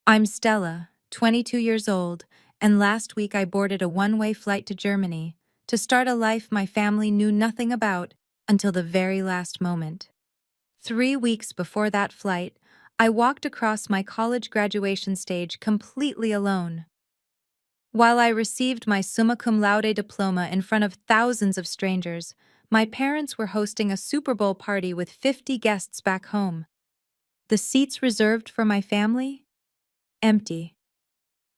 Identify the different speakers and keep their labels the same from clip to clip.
Speaker 1: I'm Stella, 22 years old, and last week I boarded a one-way flight to Germany to start a life my family knew nothing about until the very last moment. 3 weeks before that flight, I walked across my college graduation stage completely alone. While I received my summa cum laude diploma in front of thousands of strangers, my parents were hosting a Super Bowl party with 50 guests back home. The seats reserved for my family? Empty.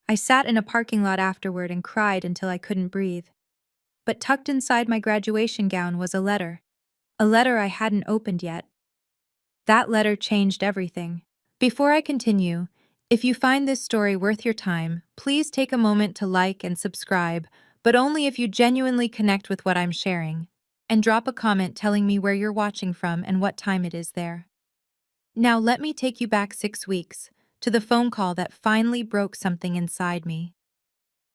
Speaker 1: I sat in a parking lot afterward and cried until I couldn't breathe. But tucked inside my graduation gown was a letter I hadn't opened yet. That letter changed everything. Before I continue, if you find this story worth your time, please take a moment to like and subscribe, but only if you genuinely connect with what I'm sharing. And drop a comment telling me where you're watching from and what time it is there. Now let me take you back 6 weeks, to the phone call that finally broke something inside me.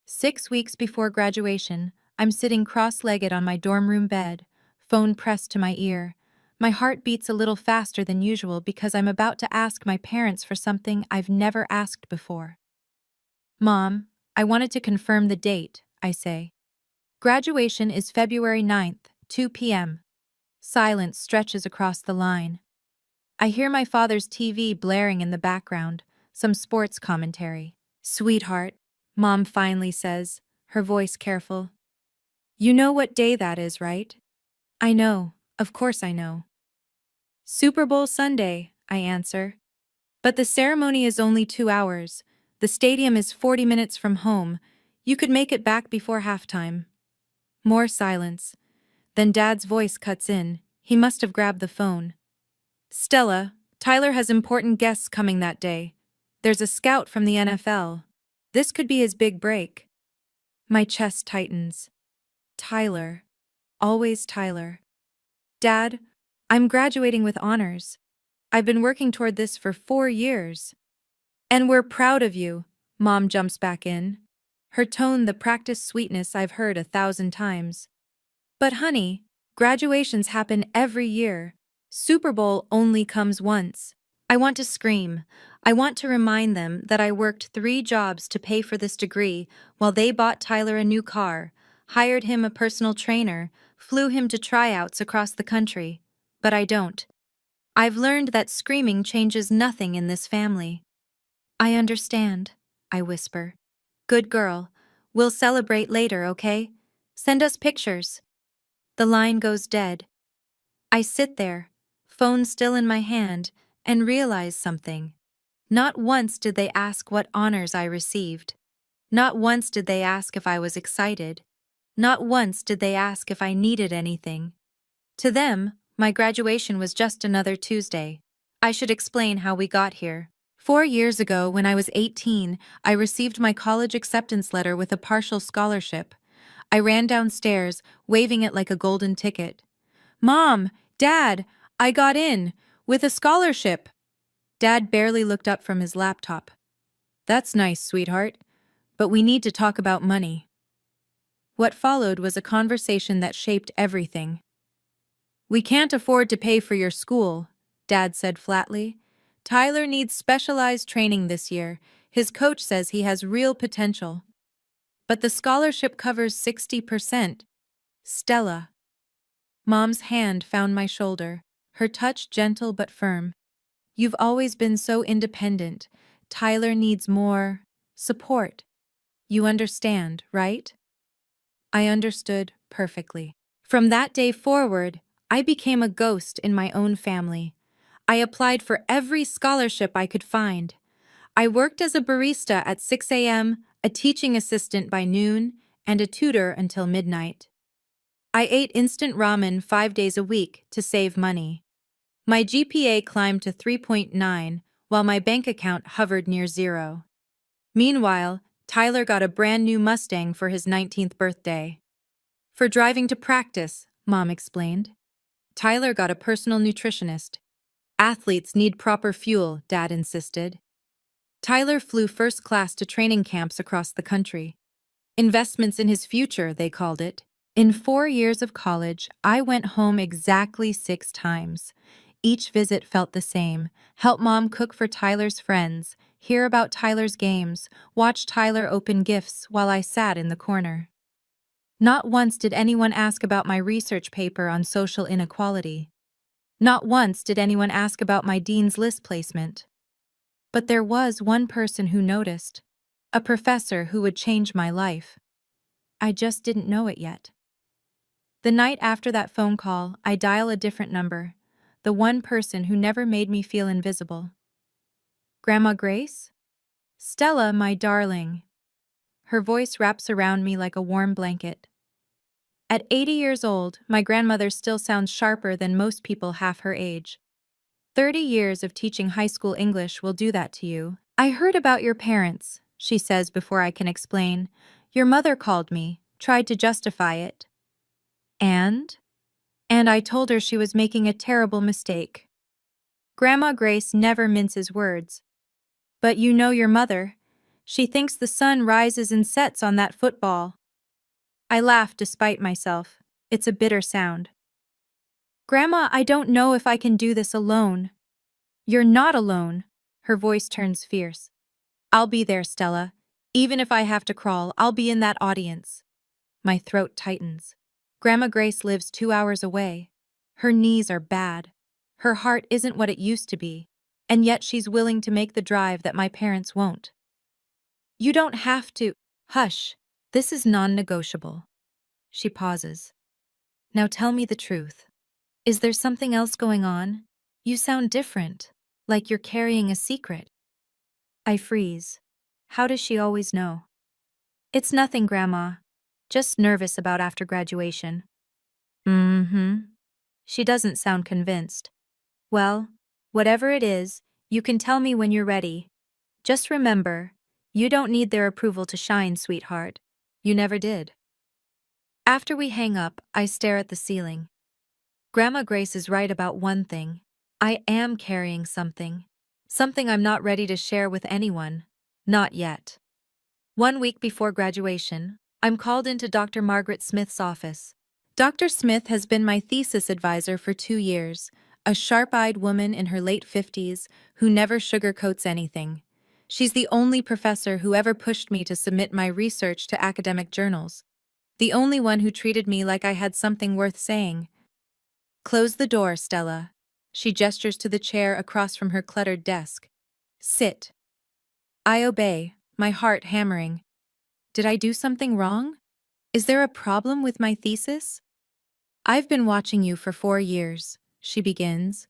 Speaker 1: 6 weeks before graduation, I'm sitting cross-legged on my dorm room bed, phone pressed to my ear. My heart beats a little faster than usual because I'm about to ask my parents for something I've never asked before. Mom, I wanted to confirm the date, I say. Graduation is February 9th, 2 p.m. Silence stretches across the line. I hear my father's TV blaring in the background, some sports commentary. Sweetheart, Mom finally says, her voice careful. You know what day that is, right? I know, of course I know. Super Bowl Sunday, I answer. But the ceremony is only 2 hours. The stadium is 40 minutes from home. You could make it back before halftime. More silence. Then Dad's voice cuts in. He must have grabbed the phone. Stella, Tyler has important guests coming that day. There's a scout from the NFL. This could be his big break. My chest tightens. Tyler. Always Tyler. Dad, I'm graduating with honors. I've been working toward this for 4 years. And we're proud of you, Mom jumps back in. Her tone the practiced sweetness I've heard 1,000 times. But honey, graduations happen every year. Super Bowl only comes once. I want to scream. I want to remind them that I worked 3 jobs to pay for this degree while they bought Tyler a new car, hired him a personal trainer, flew him to tryouts across the country. But I don't. I've learned that screaming changes nothing in this family. I understand, I whisper. Good girl. We'll celebrate later, okay? Send us pictures. The line goes dead. I sit there, phone still in my hand, and realize something. Not once did they ask what honors I received. Not once did they ask if I was excited. Not once did they ask if I needed anything. To them, my graduation was just another Tuesday. I should explain how we got here. 4 years ago, when I was 18, I received my college acceptance letter with a partial scholarship. I ran downstairs, waving it like a golden ticket. Mom, Dad, I got in, with a scholarship. Dad barely looked up from his laptop. That's nice, sweetheart, but we need to talk about money. What followed was a conversation that shaped everything. We can't afford to pay for your school, Dad said flatly. Tyler needs specialized training this year. His coach says he has real potential. But the scholarship covers 60%. Stella. Mom's hand found my shoulder, her touch gentle but firm. You've always been so independent. Tyler needs more support. You understand, right? I understood perfectly. From that day forward, I became a ghost in my own family. I applied for every scholarship I could find. I worked as a barista at 6 a.m., a teaching assistant by noon, and a tutor until midnight. I ate instant ramen 5 days a week to save money. My GPA climbed to 3.9, while my bank account hovered near zero. Meanwhile, Tyler got a brand new Mustang for his 19th birthday. For driving to practice, Mom explained. Tyler got a personal nutritionist. Athletes need proper fuel, Dad insisted. Tyler flew first class to training camps across the country. Investments in his future, they called it. In 4 years of college, I went home exactly 6 times. Each visit felt the same. Help Mom cook for Tyler's friends, hear about Tyler's games, watch Tyler open gifts while I sat in the corner. Not once did anyone ask about my research paper on social inequality. Not once did anyone ask about my dean's list placement. But there was one person who noticed. A professor who would change my life. I just didn't know it yet. The night after that phone call, I dial a different number. The one person who never made me feel invisible. Grandma Grace? Stella, my darling. Her voice wraps around me like a warm blanket. At 80 years old, my grandmother still sounds sharper than most people half her age. 30 years of teaching high school English will do that to you. I heard about your parents, she says before I can explain. Your mother called me, tried to justify it. And I told her she was making a terrible mistake. Grandma Grace never minces words. But you know your mother. She thinks the sun rises and sets on that football. I laugh despite myself. It's a bitter sound. Grandma, I don't know if I can do this alone. You're not alone. Her voice turns fierce. I'll be there, Stella. Even if I have to crawl, I'll be in that audience. My throat tightens. Grandma Grace lives 2 hours away. Her knees are bad. Her heart isn't what it used to be, and yet she's willing to make the drive that my parents won't. You don't have to. Hush. This is non-negotiable. She pauses. Now tell me the truth. Is there something else going on? You sound different, like you're carrying a secret. I freeze. How does she always know? It's nothing, Grandma. Just nervous about after graduation. She doesn't sound convinced. Well, whatever it is, you can tell me when you're ready. Just remember, you don't need their approval to shine, sweetheart. You never did. After we hang up, I stare at the ceiling. Grandma Grace is right about one thing. I am carrying something. Something I'm not ready to share with anyone. Not yet. 1 week before graduation, I'm called into Dr. Margaret Smith's office. Dr. Smith has been my thesis advisor for 2 years, a sharp-eyed woman in her late 50s who never sugarcoats anything. She's the only professor who ever pushed me to submit my research to academic journals. The only one who treated me like I had something worth saying. Close the door, Stella. She gestures to the chair across from her cluttered desk. Sit. I obey, my heart hammering. Did I do something wrong? Is there a problem with my thesis? I've been watching you for 4 years, she begins.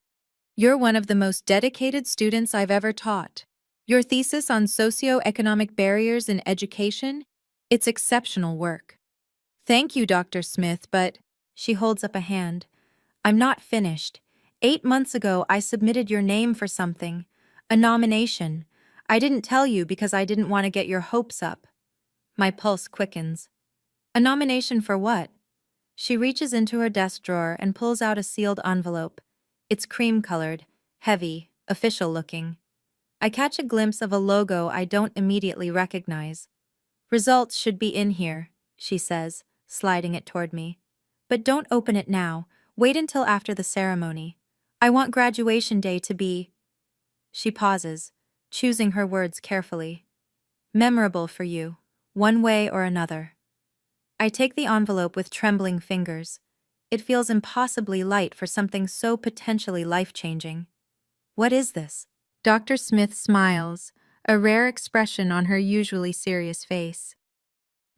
Speaker 1: You're one of the most dedicated students I've ever taught. Your thesis on socio-economic barriers in education? It's exceptional work. Thank you, Dr. Smith, but… She holds up a hand. I'm not finished. 8 months ago, I submitted your name for something. A nomination. I didn't tell you because I didn't want to get your hopes up. My pulse quickens. A nomination for what? She reaches into her desk drawer and pulls out a sealed envelope. It's cream-colored, heavy, official-looking. I catch a glimpse of a logo I don't immediately recognize. Results should be in here, she says, sliding it toward me. But don't open it now. Wait until after the ceremony. I want graduation day to be… She pauses, choosing her words carefully. Memorable for you, one way or another. I take the envelope with trembling fingers. It feels impossibly light for something so potentially life-changing. What is this? Dr. Smith smiles, a rare expression on her usually serious face.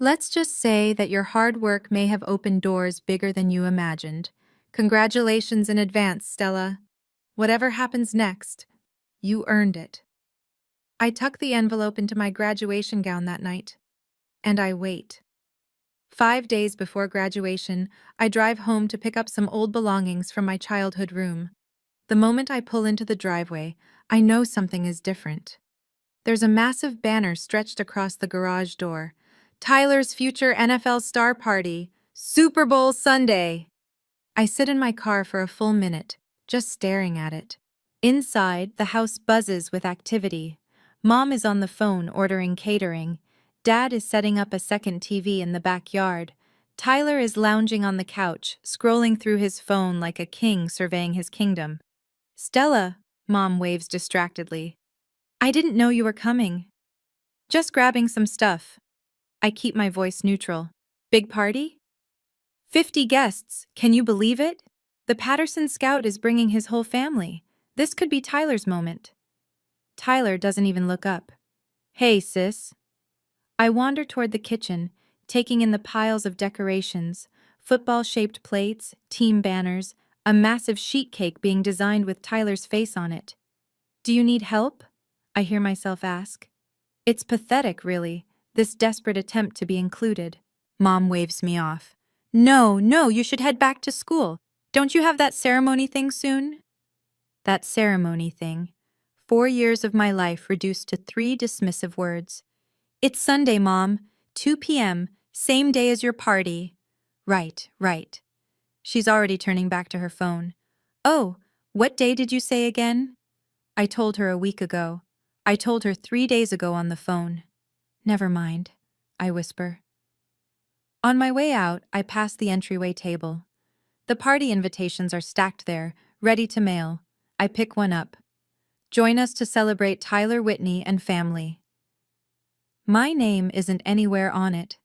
Speaker 1: Let's just say that your hard work may have opened doors bigger than you imagined. Congratulations in advance, Stella. Whatever happens next, you earned it. I tuck the envelope into my graduation gown that night, and I wait. 5 days before graduation, I drive home to pick up some old belongings from my childhood room. The moment I pull into the driveway, I know something is different. There's a massive banner stretched across the garage door. Tyler's future NFL star party, Super Bowl Sunday. I sit in my car for a full minute, just staring at it. Inside, the house buzzes with activity. Mom is on the phone ordering catering. Dad is setting up a second TV in the backyard. Tyler is lounging on the couch, scrolling through his phone like a king surveying his kingdom. Stella, Mom waves distractedly. I didn't know you were coming. Just grabbing some stuff. I keep my voice neutral. Big party? 50 guests, can you believe it? The Patterson Scout is bringing his whole family. This could be Tyler's moment. Tyler doesn't even look up. Hey, sis. I wander toward the kitchen, taking in the piles of decorations, football-shaped plates, team banners, a massive sheet cake being designed with Tyler's face on it. Do you need help? I hear myself ask. It's pathetic, really, this desperate attempt to be included. Mom waves me off. No, you should head back to school. Don't you have that ceremony thing soon? That ceremony thing. 4 years of my life reduced to 3 dismissive words. It's Sunday, Mom. 2 p.m., same day as your party. Right. She's already turning back to her phone. Oh, what day did you say again? I told her a week ago. I told her 3 days ago on the phone. Never mind, I whisper. On my way out, I pass the entryway table. The party invitations are stacked there, ready to mail. I pick one up. Join us to celebrate Tyler Whitney and family. My name isn't anywhere on it.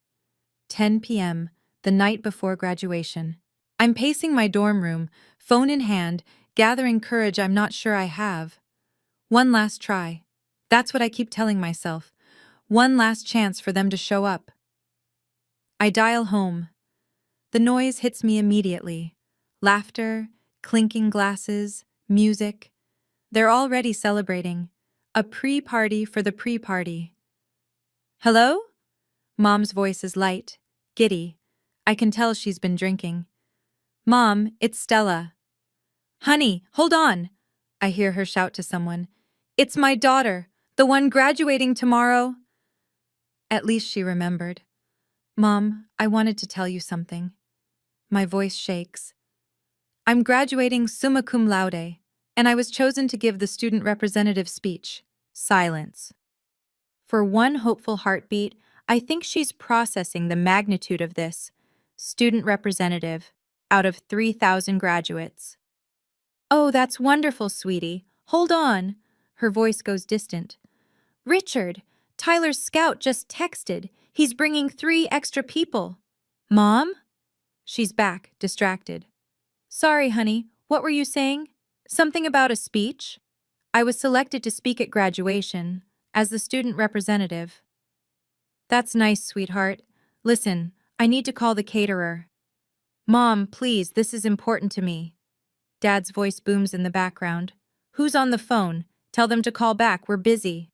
Speaker 1: 10 p.m., the night before graduation. I'm pacing my dorm room, phone in hand, gathering courage I'm not sure I have. One last try. That's what I keep telling myself. One last chance for them to show up. I dial home. The noise hits me immediately. Laughter, clinking glasses, music. They're already celebrating. A pre-party for the pre-party. Hello? Mom's voice is light, giddy. I can tell she's been drinking. Mom, it's Stella. Honey, hold on! I hear her shout to someone. It's my daughter, the one graduating tomorrow. At least she remembered. Mom, I wanted to tell you something. My voice shakes. I'm graduating summa cum laude, and I was chosen to give the student representative speech. Silence. For one hopeful heartbeat, I think she's processing the magnitude of this. Student representative, out of 3,000 graduates. Oh, that's wonderful, sweetie. Hold on. Her voice goes distant. Richard, Tyler's scout just texted. He's bringing 3 extra people. Mom? She's back, distracted. Sorry, honey, what were you saying? Something about a speech? I was selected to speak at graduation, as the student representative. That's nice, sweetheart. Listen, I need to call the caterer. Mom, please, this is important to me. Dad's voice booms in the background. Who's on the phone? Tell them to call back, we're busy.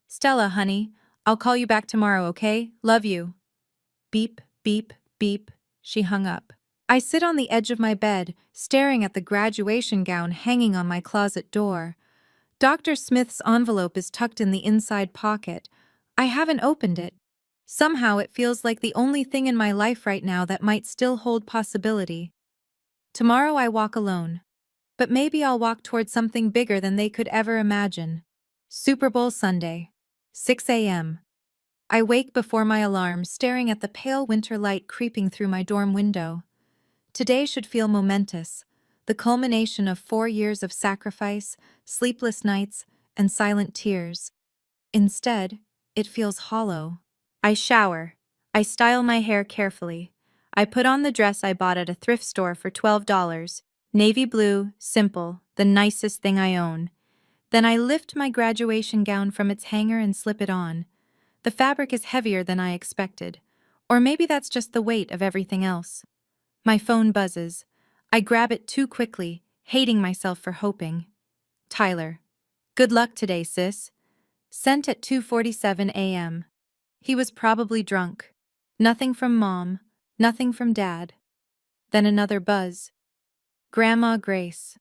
Speaker 1: Stella, honey, I'll call you back tomorrow, okay? Love you. Beep, beep, beep. She hung up. I sit on the edge of my bed, staring at the graduation gown hanging on my closet door. Dr. Smith's envelope is tucked in the inside pocket. I haven't opened it. Somehow it feels like the only thing in my life right now that might still hold possibility. Tomorrow I walk alone. But maybe I'll walk toward something bigger than they could ever imagine. Super Bowl Sunday. 6 a.m. I wake before my alarm, staring at the pale winter light creeping through my dorm window. Today should feel momentous, the culmination of 4 years of sacrifice, sleepless nights, and silent tears. Instead, it feels hollow. I shower. I style my hair carefully. I put on the dress I bought at a thrift store for $12, navy blue, simple, the nicest thing I own. Then I lift my graduation gown from its hanger and slip it on. The fabric is heavier than I expected, or maybe that's just the weight of everything else. My phone buzzes. I grab it too quickly, hating myself for hoping. Tyler. Good luck today, sis. Sent at 2:47 a.m. He was probably drunk. Nothing from Mom, nothing from Dad. Then another buzz. Grandma Grace.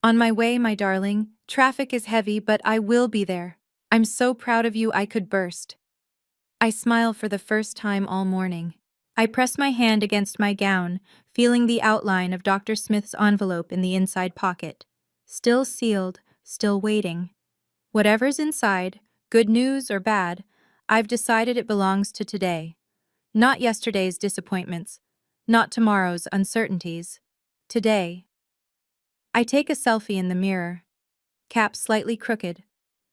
Speaker 1: On my way, my darling. Traffic is heavy, but I will be there. I'm so proud of you I could burst. I smile for the first time all morning. I press my hand against my gown, feeling the outline of Dr. Smith's envelope in the inside pocket. Still sealed, still waiting. Whatever's inside, good news or bad, I've decided it belongs to today. Not yesterday's disappointments, not tomorrow's uncertainties. Today. I take a selfie in the mirror, cap slightly crooked,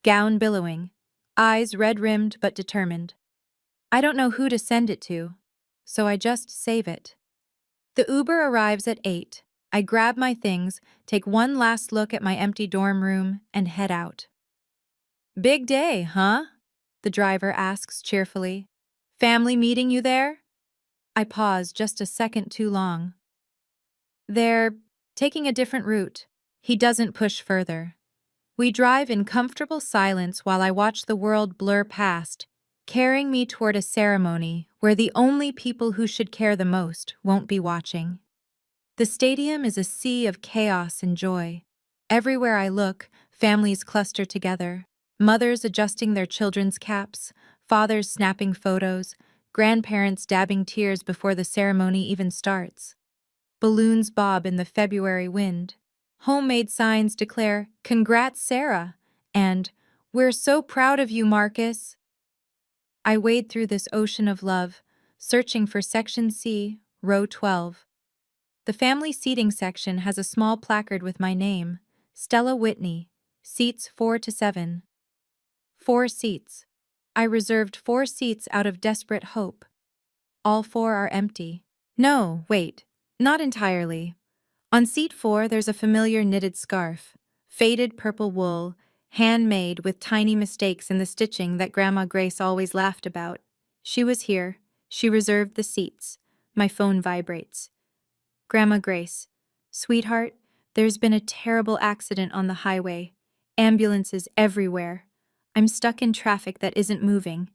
Speaker 1: gown billowing, eyes red-rimmed but determined. I don't know who to send it to, so I just save it. The Uber arrives at 8. I grab my things, take one last look at my empty dorm room, and head out. Big day, huh? The driver asks cheerfully. Family meeting you there? I pause just a second too long. They're taking a different route. He doesn't push further. We drive in comfortable silence while I watch the world blur past, carrying me toward a ceremony where the only people who should care the most won't be watching. The stadium is a sea of chaos and joy. Everywhere I look, families cluster together, mothers adjusting their children's caps, fathers snapping photos, grandparents dabbing tears before the ceremony even starts. Balloons bob in the February wind. Homemade signs declare, "Congrats, Sarah," and "We're so proud of you, Marcus." I wade through this ocean of love, searching for Section C, Row 12. The family seating section has a small placard with my name, Stella Whitney, seats 4 to 7. 4 seats. I reserved 4 seats out of desperate hope. All 4 are empty. No, wait, not entirely. On seat 4, there's a familiar knitted scarf, faded purple wool, handmade with tiny mistakes in the stitching that Grandma Grace always laughed about. She was here. She reserved the seats. My phone vibrates. Grandma Grace, sweetheart, there's been a terrible accident on the highway. Ambulances everywhere. I'm stuck in traffic that isn't moving.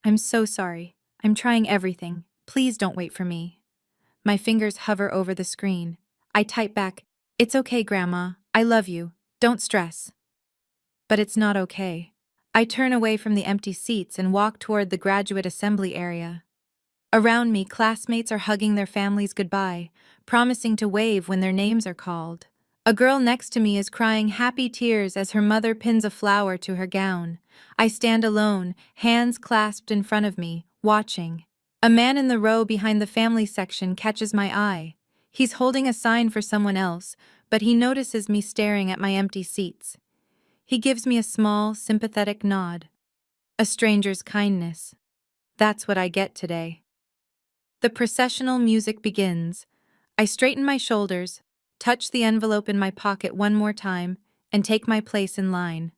Speaker 1: I'm so sorry. I'm trying everything. Please don't wait for me. My fingers hover over the screen. I type back, "It's okay, Grandma. I love you. Don't stress." But it's not okay. I turn away from the empty seats and walk toward the graduate assembly area. Around me, classmates are hugging their families goodbye, promising to wave when their names are called. A girl next to me is crying happy tears as her mother pins a flower to her gown. I stand alone, hands clasped in front of me, watching. A man in the row behind the family section catches my eye. He's holding a sign for someone else, but he notices me staring at my empty seats. He gives me a small, sympathetic nod. A stranger's kindness. That's what I get today. The processional music begins. I straighten my shoulders, touch the envelope in my pocket one more time, and take my place in line.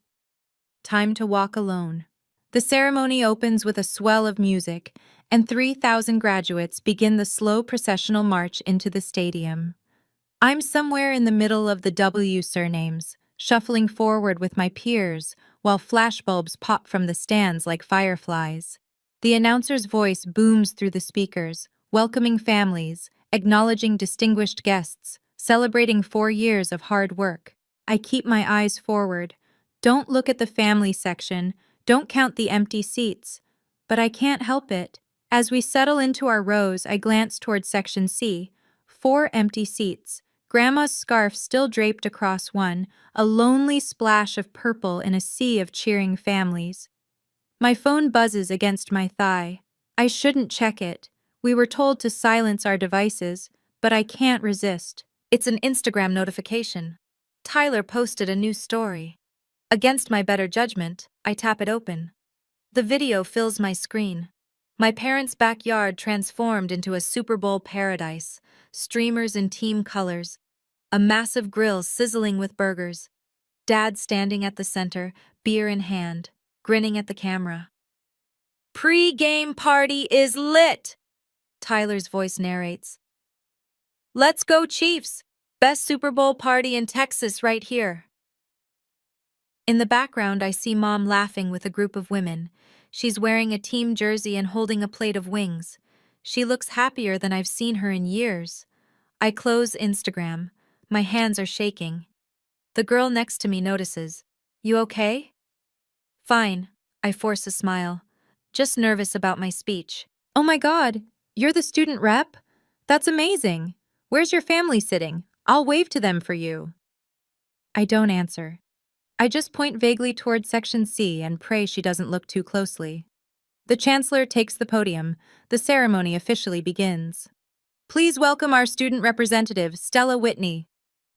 Speaker 1: Time to walk alone. The ceremony opens with a swell of music, and 3,000 graduates begin the slow processional march into the stadium. I'm somewhere in the middle of the W surnames, shuffling forward with my peers, while flashbulbs pop from the stands like fireflies. The announcer's voice booms through the speakers, welcoming families, acknowledging distinguished guests, celebrating 4 years of hard work. I keep my eyes forward. Don't look at the family section, don't count the empty seats. But I can't help it. As we settle into our rows, I glance toward Section C. 4 empty seats. Grandma's scarf still draped across one, a lonely splash of purple in a sea of cheering families. My phone buzzes against my thigh. I shouldn't check it. We were told to silence our devices, but I can't resist. It's an Instagram notification. Tyler posted a new story. Against my better judgment, I tap it open. The video fills my screen. My parents' backyard transformed into a Super Bowl paradise, streamers in team colors, a massive grill sizzling with burgers, Dad standing at the center, beer in hand, grinning at the camera. "Pre-game party is lit!" Tyler's voice narrates. "Let's go, Chiefs! Best Super Bowl party in Texas right here." In the background, I see Mom laughing with a group of women. She's wearing a team jersey and holding a plate of wings. She looks happier than I've seen her in years. I close Instagram. My hands are shaking. The girl next to me notices. "You okay?" "Fine," I force a smile. "Just nervous about my speech." "Oh my God, you're the student rep? That's amazing. Where's your family sitting? I'll wave to them for you." I don't answer. I just point vaguely toward Section C and pray she doesn't look too closely. The chancellor takes the podium. The ceremony officially begins. "Please welcome our student representative, Stella Whitney."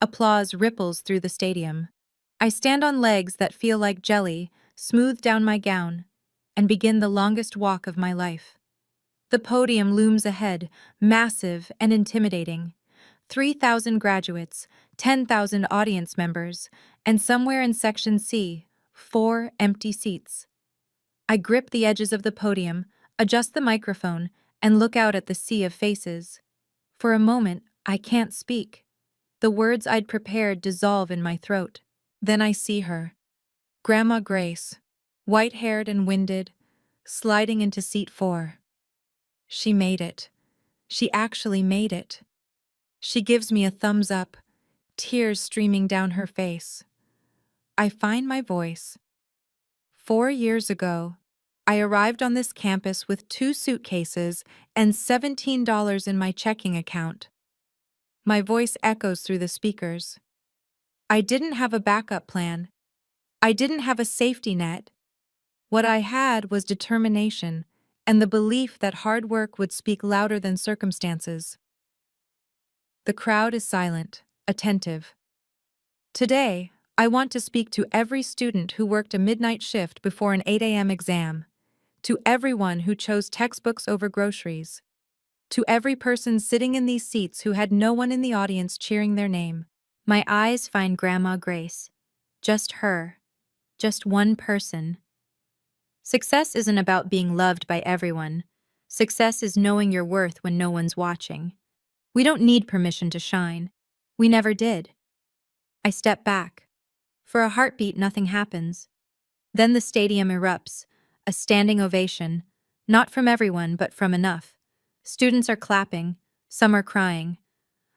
Speaker 1: Applause ripples through the stadium. I stand on legs that feel like jelly, smooth down my gown, and begin the longest walk of my life. The podium looms ahead, massive and intimidating. 3,000 graduates, 10,000 audience members, and somewhere in Section C, 4 empty seats. I grip the edges of the podium, adjust the microphone, and look out at the sea of faces. For a moment, I can't speak. The words I'd prepared dissolve in my throat. Then I see her. Grandma Grace, white-haired and winded, sliding into seat 4. She made it. She actually made it. She gives me a thumbs up, tears streaming down her face. I find my voice. 4 years ago, I arrived on this campus with 2 suitcases and $17 in my checking account. My voice echoes through the speakers. I didn't have a backup plan. I didn't have a safety net. What I had was determination and the belief that hard work would speak louder than circumstances. The crowd is silent, attentive. Today, I want to speak to every student who worked a midnight shift before an 8 a.m. exam, to everyone who chose textbooks over groceries, to every person sitting in these seats who had no one in the audience cheering their name. My eyes find Grandma Grace. Just her. Just one person. Success isn't about being loved by everyone. Success is knowing your worth when no one's watching. We don't need permission to shine. We never did. I step back. For a heartbeat, nothing happens. Then the stadium erupts, a standing ovation, not from everyone, but from enough. Students are clapping, some are crying.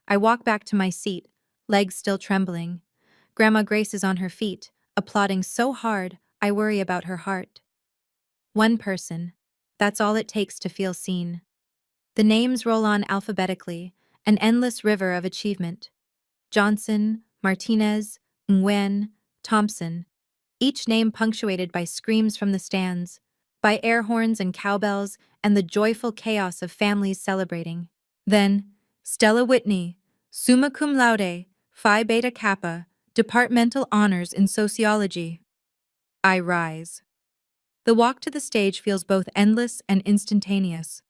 Speaker 1: I walk back to my seat, legs still trembling. Grandma Grace is on her feet, applauding so hard, I worry about her heart. One person. That's all it takes to feel seen. The names roll on alphabetically, an endless river of achievement. Johnson, Martinez, Nguyen, Thompson, each name punctuated by screams from the stands, by air horns and cowbells, and the joyful chaos of families celebrating. Then, Stella Whitney, summa cum laude, Phi Beta Kappa, departmental honors in sociology. I rise. The walk to the stage feels both endless and instantaneous.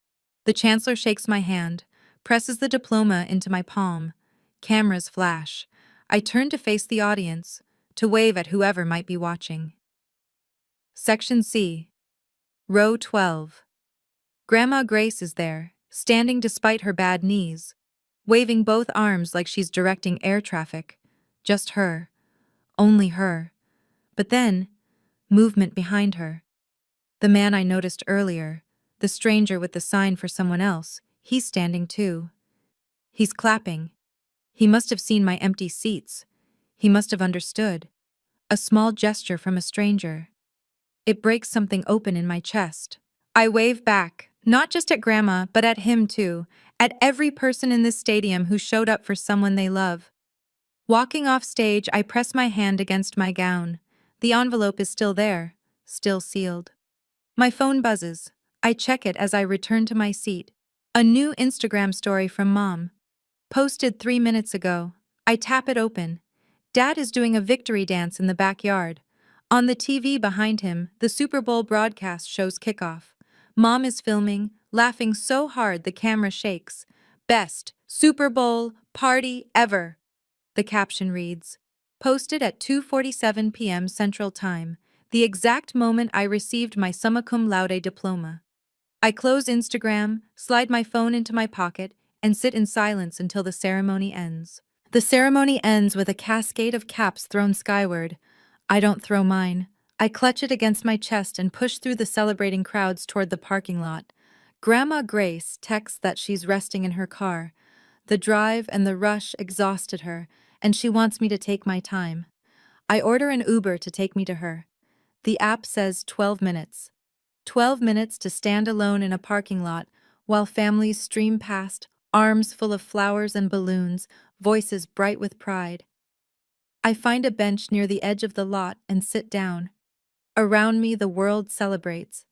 Speaker 1: The chancellor shakes my hand, presses the diploma into my palm. Cameras flash. I turn to face the audience, to wave at whoever might be watching. Section C. Row 12. Grandma Grace is there, standing despite her bad knees, waving both arms like she's directing air traffic. Just her. Only her. But then, movement behind her. The man I noticed earlier, the stranger with the sign for someone else, he's standing too. He's clapping. He must have seen my empty seats. He must have understood. A small gesture from a stranger. It breaks something open in my chest. I wave back, not just at Grandma, but at him too, at every person in this stadium who showed up for someone they love. Walking off stage, I press my hand against my gown. The envelope is still there, still sealed. My phone buzzes. I check it as I return to my seat. A new Instagram story from Mom. Posted 3 minutes ago. I tap it open. Dad is doing a victory dance in the backyard. On the TV behind him, the Super Bowl broadcast shows kickoff. Mom is filming, laughing so hard the camera shakes. Best Super Bowl party ever. The caption reads, posted at 2:47 p.m. Central Time, the exact moment I received my summa cum laude diploma. I close Instagram, slide my phone into my pocket, and sit in silence until the ceremony ends. The ceremony ends with a cascade of caps thrown skyward. I don't throw mine. I clutch it against my chest and push through the celebrating crowds toward the parking lot. Grandma Grace texts that she's resting in her car. The drive and the rush exhausted her, and she wants me to take my time. I order an Uber to take me to her. The app says 12 minutes. 12 minutes to stand alone in a parking lot while families stream past, arms full of flowers and balloons, voices bright with pride. I find a bench near the edge of the lot and sit down. Around me, the world celebrates.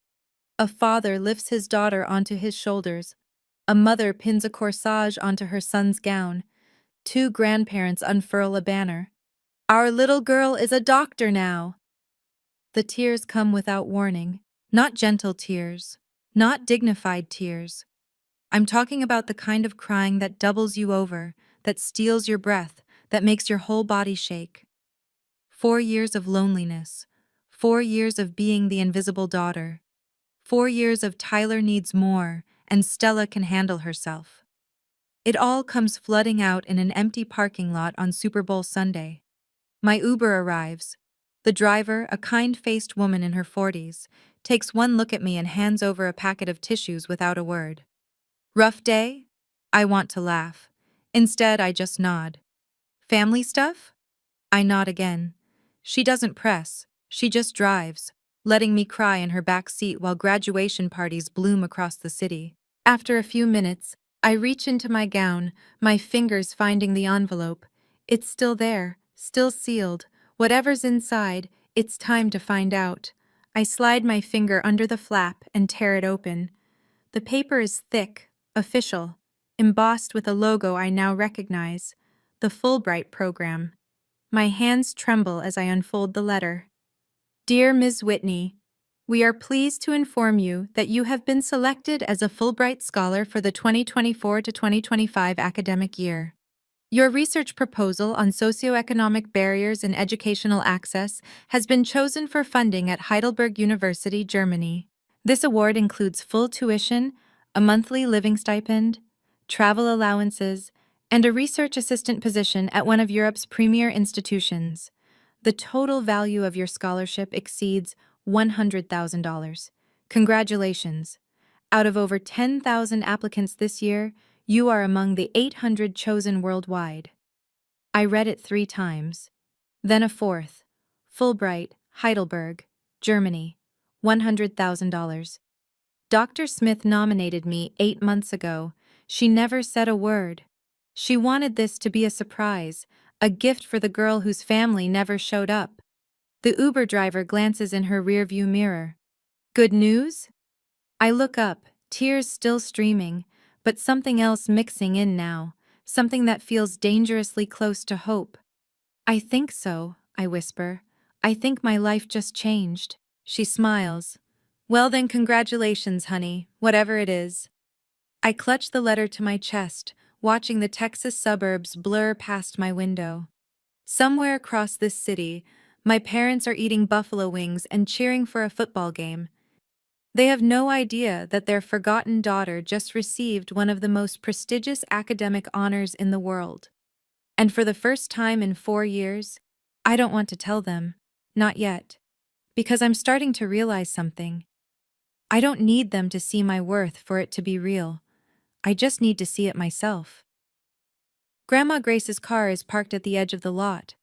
Speaker 1: A father lifts his daughter onto his shoulders. A mother pins a corsage onto her son's gown. Two grandparents unfurl a banner. Our little girl is a doctor now. The tears come without warning. Not gentle tears. Not dignified tears. I'm talking about the kind of crying that doubles you over, that steals your breath, that makes your whole body shake. 4 years of loneliness. 4 years of being the invisible daughter. 4 years of Tyler needs more, and Stella can handle herself. It all comes flooding out in an empty parking lot on Super Bowl Sunday. My Uber arrives. The driver, a kind-faced woman in her 40s, takes one look at me and hands over a packet of tissues without a word. Rough day? I want to laugh. Instead, I just nod. Family stuff? I nod again. She doesn't press. She just drives, letting me cry in her back seat while graduation parties bloom across the city. After a few minutes, I reach into my gown, my fingers finding the envelope. It's still there, still sealed. Whatever's inside, it's time to find out. I slide my finger under the flap and tear it open. The paper is thick, official, embossed with a logo I now recognize, the Fulbright program. My hands tremble as I unfold the letter. Dear Ms. Whitney, we are pleased to inform you that you have been selected as a Fulbright Scholar for the 2024 to 2025 academic year. Your research proposal on socioeconomic barriers in educational access has been chosen for funding at Heidelberg University, Germany. This award includes full tuition, a monthly living stipend, travel allowances, and a research assistant position at one of Europe's premier institutions. The total value of your scholarship exceeds $100,000. Congratulations! Out of over 10,000 applicants this year, you are among the 800 chosen worldwide. I read it 3 times. Then a fourth. Fulbright, Heidelberg, Germany, $100,000. Dr. Smith nominated me 8 months ago. She never said a word. She wanted this to be a surprise, a gift for the girl whose family never showed up. The Uber driver glances in her rearview mirror. Good news? I look up, tears still streaming, but something else mixing in now, something that feels dangerously close to hope. I think so, I whisper. I think my life just changed. She smiles. Well then, congratulations, honey, whatever it is. I clutch the letter to my chest, watching the Texas suburbs blur past my window. Somewhere across this city, my parents are eating buffalo wings and cheering for a football game. They have no idea that their forgotten daughter just received one of the most prestigious academic honors in the world. And for the first time in 4 years, I don't want to tell them, not yet, because I'm starting to realize something. I don't need them to see my worth for it to be real. I just need to see it myself. Grandma Grace's car is parked at the edge of the lot.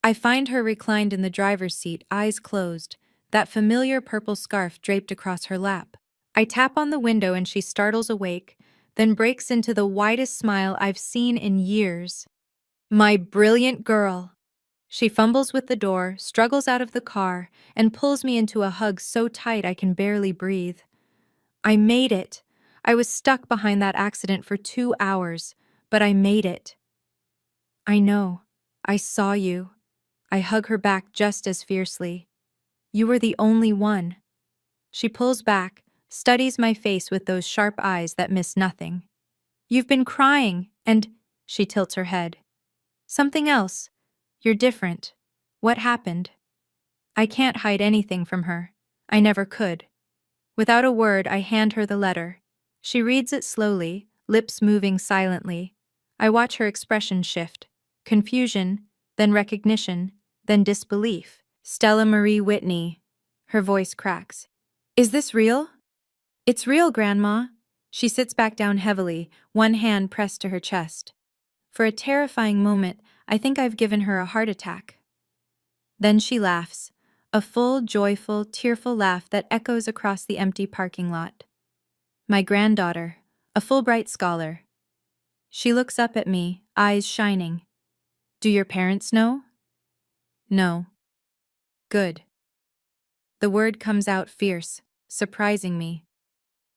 Speaker 1: I find her reclined in the driver's seat, eyes closed, that familiar purple scarf draped across her lap. I tap on the window and she startles awake, then breaks into the widest smile I've seen in years. My brilliant girl. She fumbles with the door, struggles out of the car, and pulls me into a hug so tight I can barely breathe. I made it. I was stuck behind that accident for 2 hours, but I made it. I know. I saw you. I hug her back just as fiercely. You were the only one. She pulls back, studies my face with those sharp eyes that miss nothing. You've been crying, and she tilts her head. Something else. You're different. What happened? I can't hide anything from her. I never could. Without a word, I hand her the letter. She reads it slowly, lips moving silently. I watch her expression shift. Confusion, then recognition, then disbelief. Stella Marie Whitney. Her voice cracks. Is this real? It's real, Grandma. She sits back down heavily, one hand pressed to her chest. For a terrifying moment, I think I've given her a heart attack. Then she laughs, a full, joyful, tearful laugh that echoes across the empty parking lot. My granddaughter, a Fulbright scholar. She looks up at me, eyes shining. Do your parents know? No. Good. The word comes out fierce, surprising me.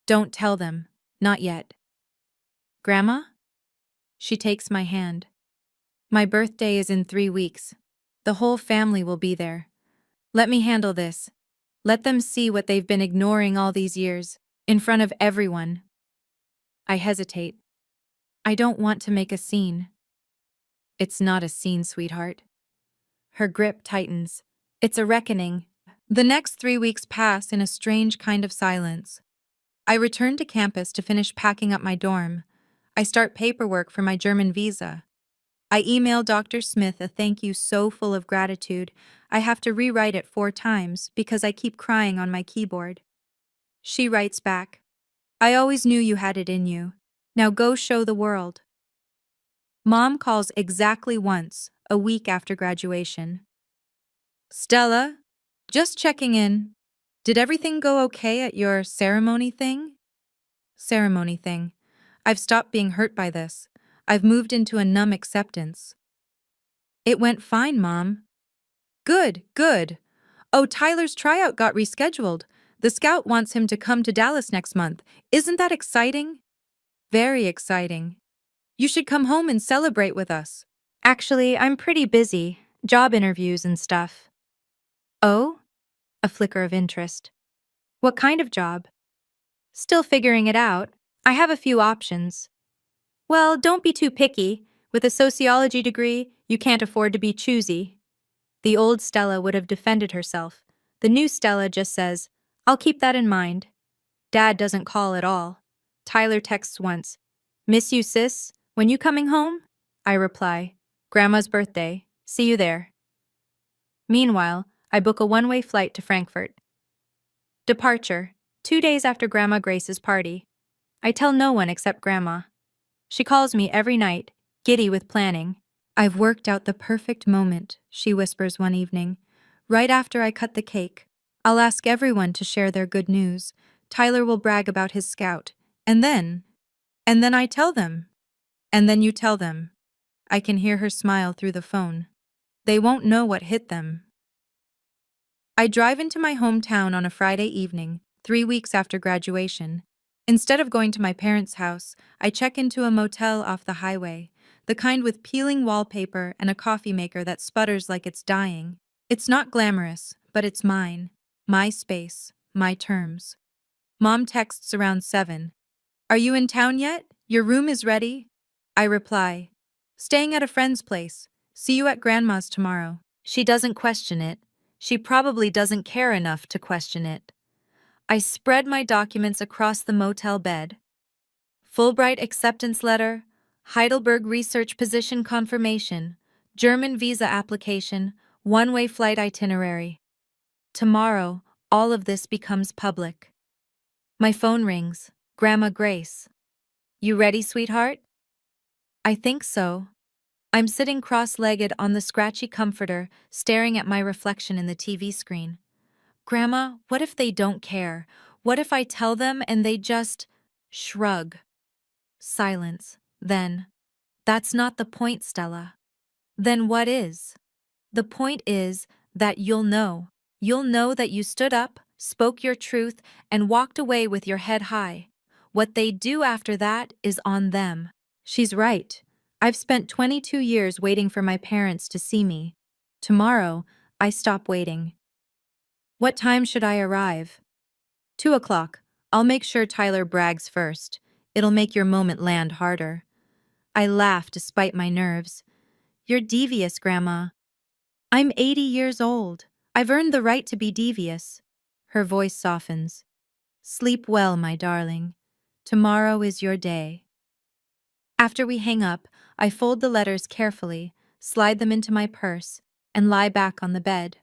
Speaker 1: Don't tell them, not yet. Grandma? She takes my hand. My birthday is in 3 weeks. The whole family will be there. Let me handle this. Let them see what they've been ignoring all these years, in front of everyone. I hesitate. I don't want to make a scene. It's not a scene, sweetheart. Her grip tightens. It's a reckoning. The next 3 weeks pass in a strange kind of silence. I return to campus to finish packing up my dorm. I start paperwork for my German visa. I email Dr. Smith a thank you so full of gratitude, I have to rewrite it 4 times because I keep crying on my keyboard. She writes back, I always knew you had it in you. Now go show the world. Mom calls exactly once, a week after graduation. Stella, just checking in. Did everything go okay at your ceremony thing? Ceremony thing. I've stopped being hurt by this. I've moved into a numb acceptance. It went fine, Mom. Good, good. Oh, Tyler's tryout got rescheduled. The scout wants him to come to Dallas next month. Isn't that exciting? Very exciting. You should come home and celebrate with us. Actually, I'm pretty busy. Job interviews and stuff. Oh? A flicker of interest. What kind of job? Still figuring it out. I have a few options. Well, don't be too picky. With a sociology degree, you can't afford to be choosy. The old Stella would have defended herself. The new Stella just says, I'll keep that in mind. Dad doesn't call at all. Tyler texts once, Miss you, sis. When you coming home? I reply, Grandma's birthday. See you there. Meanwhile, I book a one-way flight to Frankfurt. Departure, 2 days after Grandma Grace's party. I tell no one except Grandma. She calls me every night, giddy with planning. I've worked out the perfect moment, she whispers one evening. Right after I cut the cake, I'll ask everyone to share their good news. Tyler will brag about his scout. And then I tell them. And then you tell them. I can hear her smile through the phone. They won't know what hit them. I drive into my hometown on a Friday evening, 3 weeks after graduation. Instead of going to my parents' house, I check into a motel off the highway, the kind with peeling wallpaper and a coffee maker that sputters like it's dying. It's not glamorous, but it's mine. My space, my terms. Mom texts around 7. Are you in town yet? Your room is ready? I reply, staying at a friend's place. See you at Grandma's tomorrow. She doesn't question it. She probably doesn't care enough to question it. I spread my documents across the motel bed. Fulbright acceptance letter, Heidelberg research position confirmation, German visa application, one-way flight itinerary. Tomorrow, all of this becomes public. My phone rings. Grandma Grace. You ready, sweetheart? I think so. I'm sitting cross-legged on the scratchy comforter, staring at my reflection in the TV screen. Grandma, what if they don't care? What if I tell them and they just shrug? Silence. Then, that's not the point, Stella. Then what is? The point is that you'll know. You'll know that you stood up, spoke your truth, and walked away with your head high. What they do after that is on them. She's right. I've spent 22 years waiting for my parents to see me. Tomorrow, I stop waiting. What time should I arrive? 2 o'clock. I'll make sure Tyler brags first. It'll make your moment land harder. I laugh despite my nerves. You're devious, Grandma. I'm 80 years old. I've earned the right to be devious. Her voice softens. Sleep well, my darling. Tomorrow is your day. After we hang up, I fold the letters carefully, slide them into my purse, and lie back on the bed.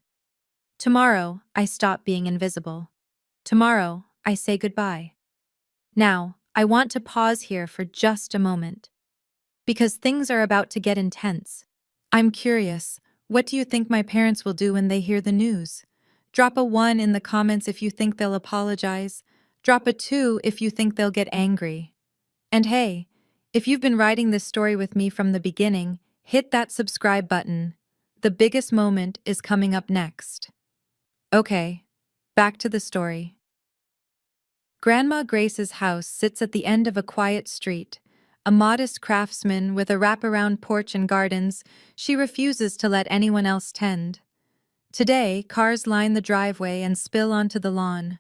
Speaker 1: Tomorrow, I stop being invisible. Tomorrow, I say goodbye. Now, I want to pause here for just a moment. Because things are about to get intense. I'm curious, what do you think my parents will do when they hear the news? Drop a 1 in the comments if you think they'll apologize. Drop a 2 if you think they'll get angry. And hey, if you've been writing this story with me from the beginning, hit that subscribe button. The biggest moment is coming up next. Okay, back to the story. Grandma Grace's house sits at the end of a quiet street. A modest craftsman with a wraparound porch and gardens, she refuses to let anyone else tend. Today, cars line the driveway and spill onto the lawn.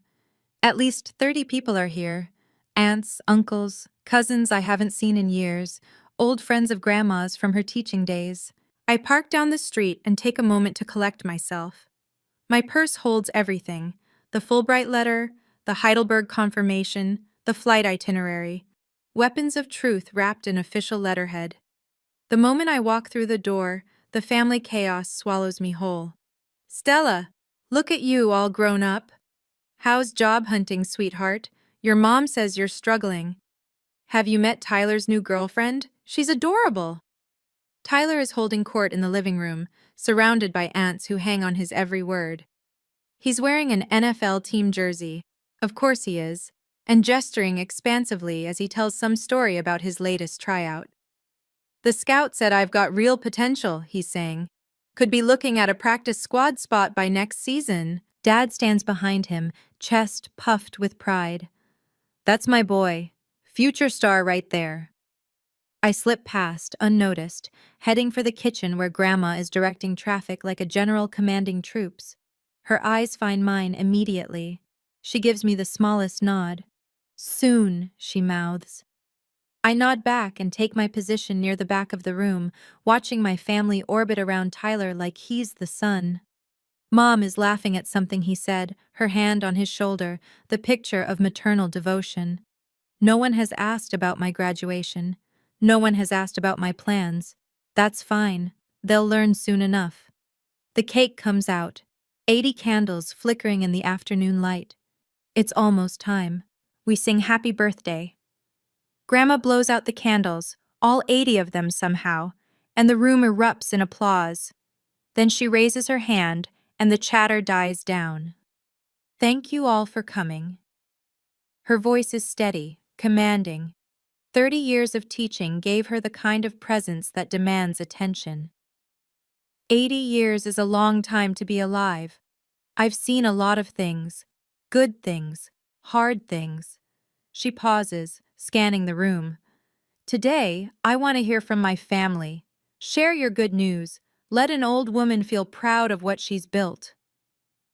Speaker 1: At least 30 people are here. Aunts, uncles, cousins I haven't seen in years, old friends of Grandma's from her teaching days. I park down the street and take a moment to collect myself. My purse holds everything: the Fulbright letter, the Heidelberg confirmation, the flight itinerary. Weapons of truth wrapped in official letterhead. The moment I walk through the door, the family chaos swallows me whole. Stella, look at you all grown up. How's job hunting, sweetheart? Your mom says you're struggling. Have you met Tyler's new girlfriend? She's adorable. Tyler is holding court in the living room, surrounded by aunts who hang on his every word. He's wearing an NFL team jersey, of course he is, and gesturing expansively as he tells some story about his latest tryout. The scout said I've got real potential, he's saying. Could be looking at a practice squad spot by next season. Dad stands behind him, chest puffed with pride. That's my boy. Future star right there. I slip past, unnoticed, heading for the kitchen where Grandma is directing traffic like a general commanding troops. Her eyes find mine immediately. She gives me the smallest nod. Soon, she mouths. I nod back and take my position near the back of the room, watching my family orbit around Tyler like he's the sun. Mom is laughing at something he said, her hand on his shoulder, the picture of maternal devotion. No one has asked about my graduation. No one has asked about my plans. That's fine. They'll learn soon enough. The cake comes out, 80 candles flickering in the afternoon light. It's almost time. We sing happy birthday. Grandma blows out the candles, all 80 of them somehow, and the room erupts in applause. Then she raises her hand, and the chatter dies down. Thank you all for coming. Her voice is steady, commanding. 30 years of teaching gave her the kind of presence that demands attention. 80 years is a long time to be alive. I've seen a lot of things. Good things. Hard things. She pauses, scanning the room. Today, I want to hear from my family. Share your good news. Let an old woman feel proud of what she's built.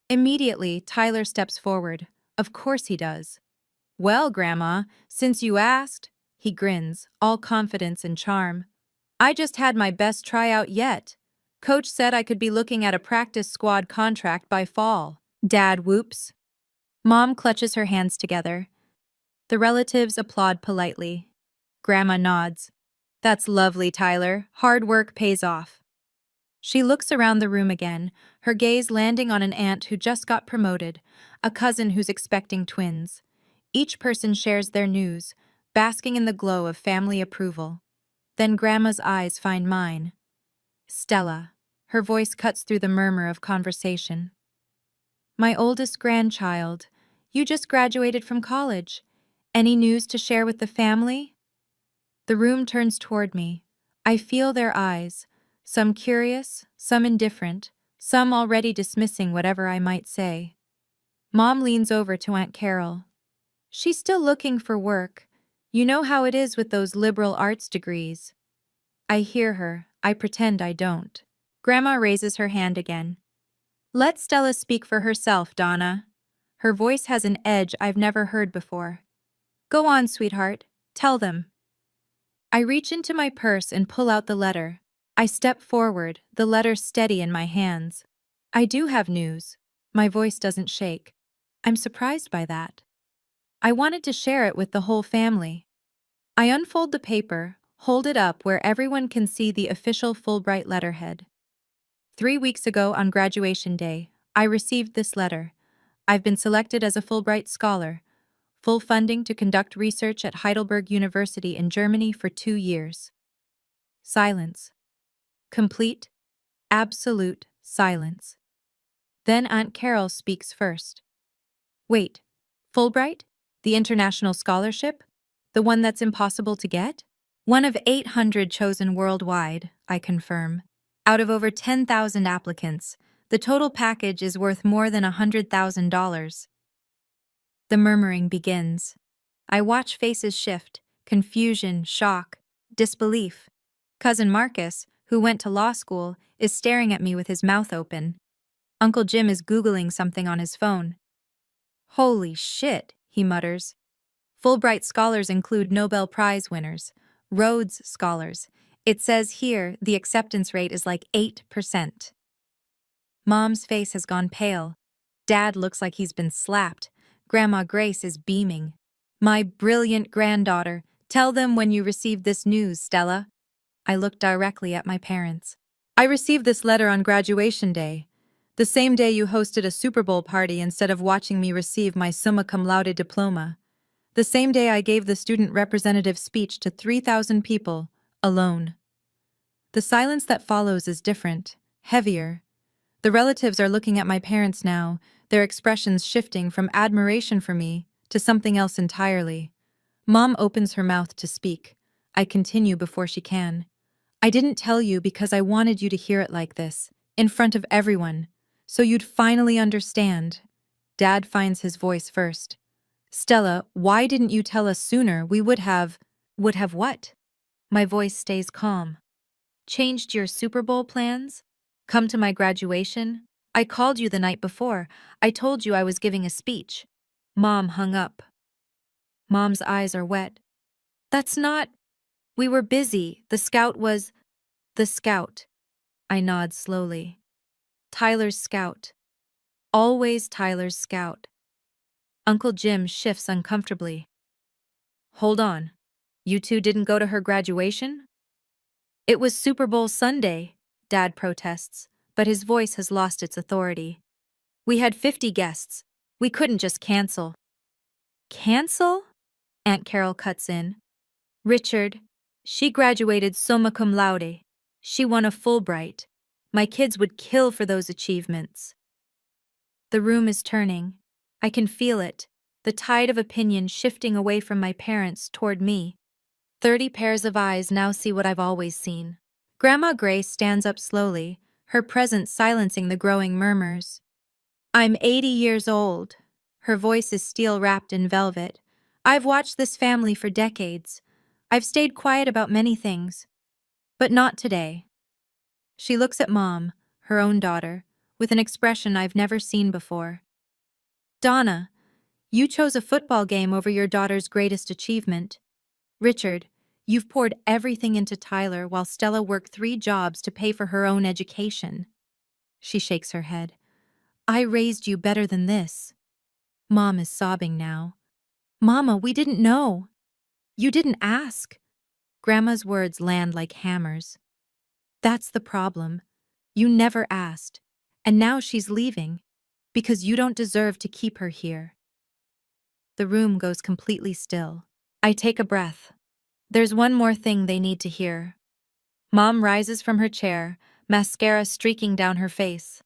Speaker 1: Immediately, Tyler steps forward. Of course he does. Well, Grandma, since you asked, he grins, all confidence and charm. I just had my best tryout yet. Coach said I could be looking at a practice squad contract by fall. Dad whoops. Mom clutches her hands together. The relatives applaud politely. Grandma nods. That's lovely, Tyler. Hard work pays off. She looks around the room again, her gaze landing on an aunt who just got promoted, a cousin who's expecting twins. Each person shares their news, basking in the glow of family approval. Then Grandma's eyes find mine. Stella. Her voice cuts through the murmur of conversation. My oldest grandchild, you just graduated from college. Any news to share with the family? The room turns toward me. I feel their eyes, some curious, some indifferent, some already dismissing whatever I might say. Mom leans over to Aunt Carol. She's still looking for work. You know how it is with those liberal arts degrees. I hear her. I pretend I don't. Grandma raises her hand again. Let Stella speak for herself, Donna. Her voice has an edge I've never heard before. Go on, sweetheart. Tell them. I reach into my purse and pull out the letter. I step forward, the letter steady in my hands. I do have news. My voice doesn't shake. I'm surprised by that. I wanted to share it with the whole family. I unfold the paper, hold it up where everyone can see the official Fulbright letterhead. 3 weeks ago on graduation day, I received this letter. I've been selected as a Fulbright scholar. Full funding to conduct research at Heidelberg University in Germany for 2 years. Silence. Complete, absolute silence. Then Aunt Carol speaks first. Wait, Fulbright? The international scholarship? The one that's impossible to get? One of 800 chosen worldwide, I confirm. Out of over 10,000 applicants, the total package is worth more than $100,000. The murmuring begins. I watch faces shift, Confusion, shock, disbelief. Cousin Marcus, who went to law school, is staring at me with his mouth open. Uncle Jim is Googling something on his phone. Holy shit, he mutters. Fulbright scholars include Nobel Prize winners, Rhodes scholars. It says here the acceptance rate is like 8%. Mom's face has gone pale. Dad looks like he's been slapped. Grandma Grace is beaming. My brilliant granddaughter, tell them when you received this news, Stella. I look directly at my parents. I received this letter on graduation day, the same day you hosted a Super Bowl party instead of watching me receive my summa cum laude diploma. The same day I gave the student representative speech to 3,000 people, alone. The silence that follows is different, heavier. The relatives are looking at my parents now, their expressions shifting from admiration for me to something else entirely. Mom opens her mouth to speak. I continue before she can. I didn't tell you because I wanted you to hear it like this, in front of everyone, so you'd finally understand. Dad finds his voice first. Stella, why didn't you tell us sooner? We would have what? My voice stays calm. Changed your Super Bowl plans? Come to my graduation? I called you the night before. I told you I was giving a speech. Mom hung up. Mom's eyes are wet. That's not... We were busy. The scout. I nod slowly. Tyler's scout. Always Tyler's scout. Uncle Jim shifts uncomfortably. Hold on. You two didn't go to her graduation? It was Super Bowl Sunday, Dad protests, but his voice has lost its authority. We had 50 guests. We couldn't just cancel. Cancel? Aunt Carol cuts in. Richard, she graduated summa cum laude. She won a Fulbright. My kids would kill for those achievements. The room is turning. I can feel it, the tide of opinion shifting away from my parents toward me. 30 pairs of eyes now see what I've always seen. Grandma Grace stands up slowly, her presence silencing the growing murmurs. I'm 80 years old. Her voice is steel-wrapped in velvet. I've watched this family for decades. I've stayed quiet about many things. But not today. She looks at Mom, her own daughter, with an expression I've never seen before. Donna, you chose a football game over your daughter's greatest achievement. Richard, you've poured everything into Tyler while Stella worked 3 jobs to pay for her own education. She shakes her head. I raised you better than this. Mom is sobbing now. Mama, we didn't know. You didn't ask. Grandma's words land like hammers. That's the problem. You never asked. And now she's leaving, because you don't deserve to keep her here. The room goes completely still. I take a breath. There's one more thing they need to hear. Mom rises from her chair, mascara streaking down her face.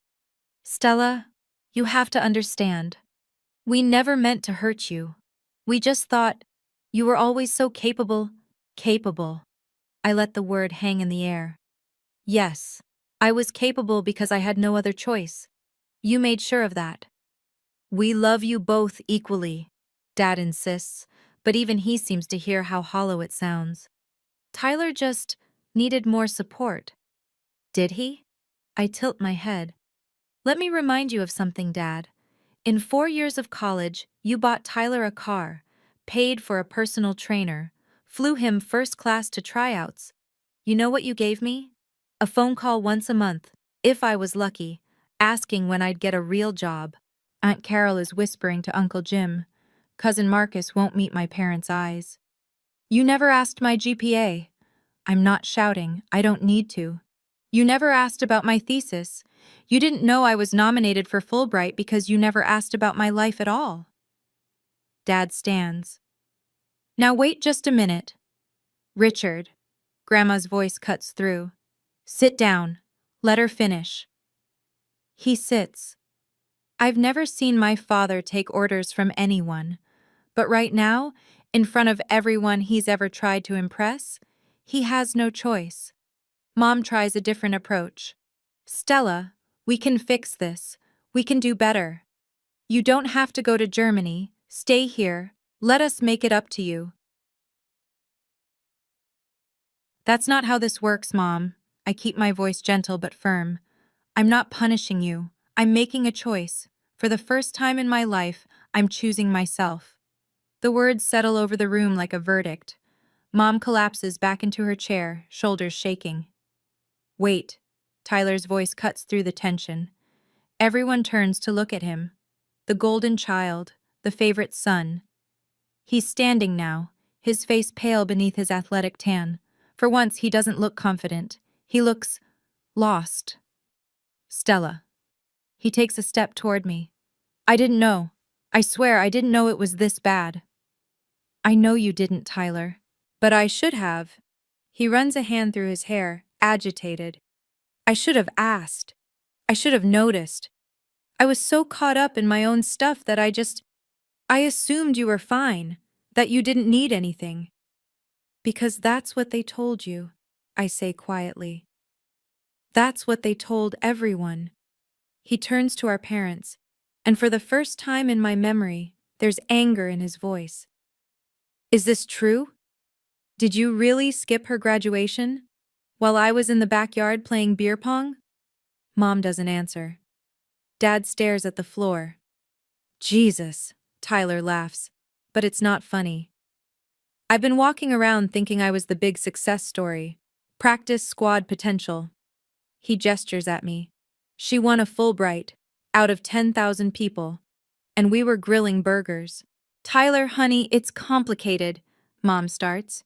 Speaker 1: Stella, you have to understand. We never meant to hurt you. We just thought you were always so capable. Capable. I let the word hang in the air. Yes, I was capable because I had no other choice. You made sure of that. We love you both equally, Dad insists, but even he seems to hear how hollow it sounds. Tyler just needed more support. Did he? I tilt my head. Let me remind you of something, Dad. In 4 years of college, you bought Tyler a car, paid for a personal trainer, flew him first class to tryouts. You know what you gave me? A phone call once a month, if I was lucky, asking when I'd get a real job. Aunt Carol is whispering to Uncle Jim. Cousin Marcus won't meet my parents' eyes. You never asked my GPA. I'm not shouting, I don't need to. You never asked about my thesis. You didn't know I was nominated for Fulbright because you never asked about my life at all. Dad stands. Now wait just a minute. Richard. Grandma's voice cuts through. Sit down. Let her finish. He sits. I've never seen my father take orders from anyone, but right now, in front of everyone he's ever tried to impress, he has no choice. Mom tries a different approach. Stella, we can fix this. We can do better. You don't have to go to Germany. Stay here. Let us make it up to you. That's not how this works, Mom. I keep my voice gentle but firm. I'm not punishing you. I'm making a choice. For the first time in my life, I'm choosing myself. The words settle over the room like a verdict. Mom collapses back into her chair, shoulders shaking. Wait. Tyler's voice cuts through the tension. Everyone turns to look at him. The golden child, the favorite son. He's standing now, his face pale beneath his athletic tan. For once, he doesn't look confident. He looks lost. Stella. He takes a step toward me. I didn't know. I swear I didn't know it was this bad. I know you didn't, Tyler. But I should have. He runs a hand through his hair, agitated. I should have asked. I should have noticed. I was so caught up in my own stuff that I assumed you were fine, that you didn't need anything. Because that's what they told you, I say quietly. That's what they told everyone. He turns to our parents, and for the first time in my memory, there's anger in his voice. Is this true? Did you really skip her graduation? While I was in the backyard playing beer pong? Mom doesn't answer. Dad stares at the floor. Jesus, Tyler laughs, but it's not funny. I've been walking around thinking I was the big success story. Practice squad potential. He gestures at me. She won a Fulbright, out of 10,000 people. And we were grilling burgers. Tyler, honey, it's complicated, Mom starts.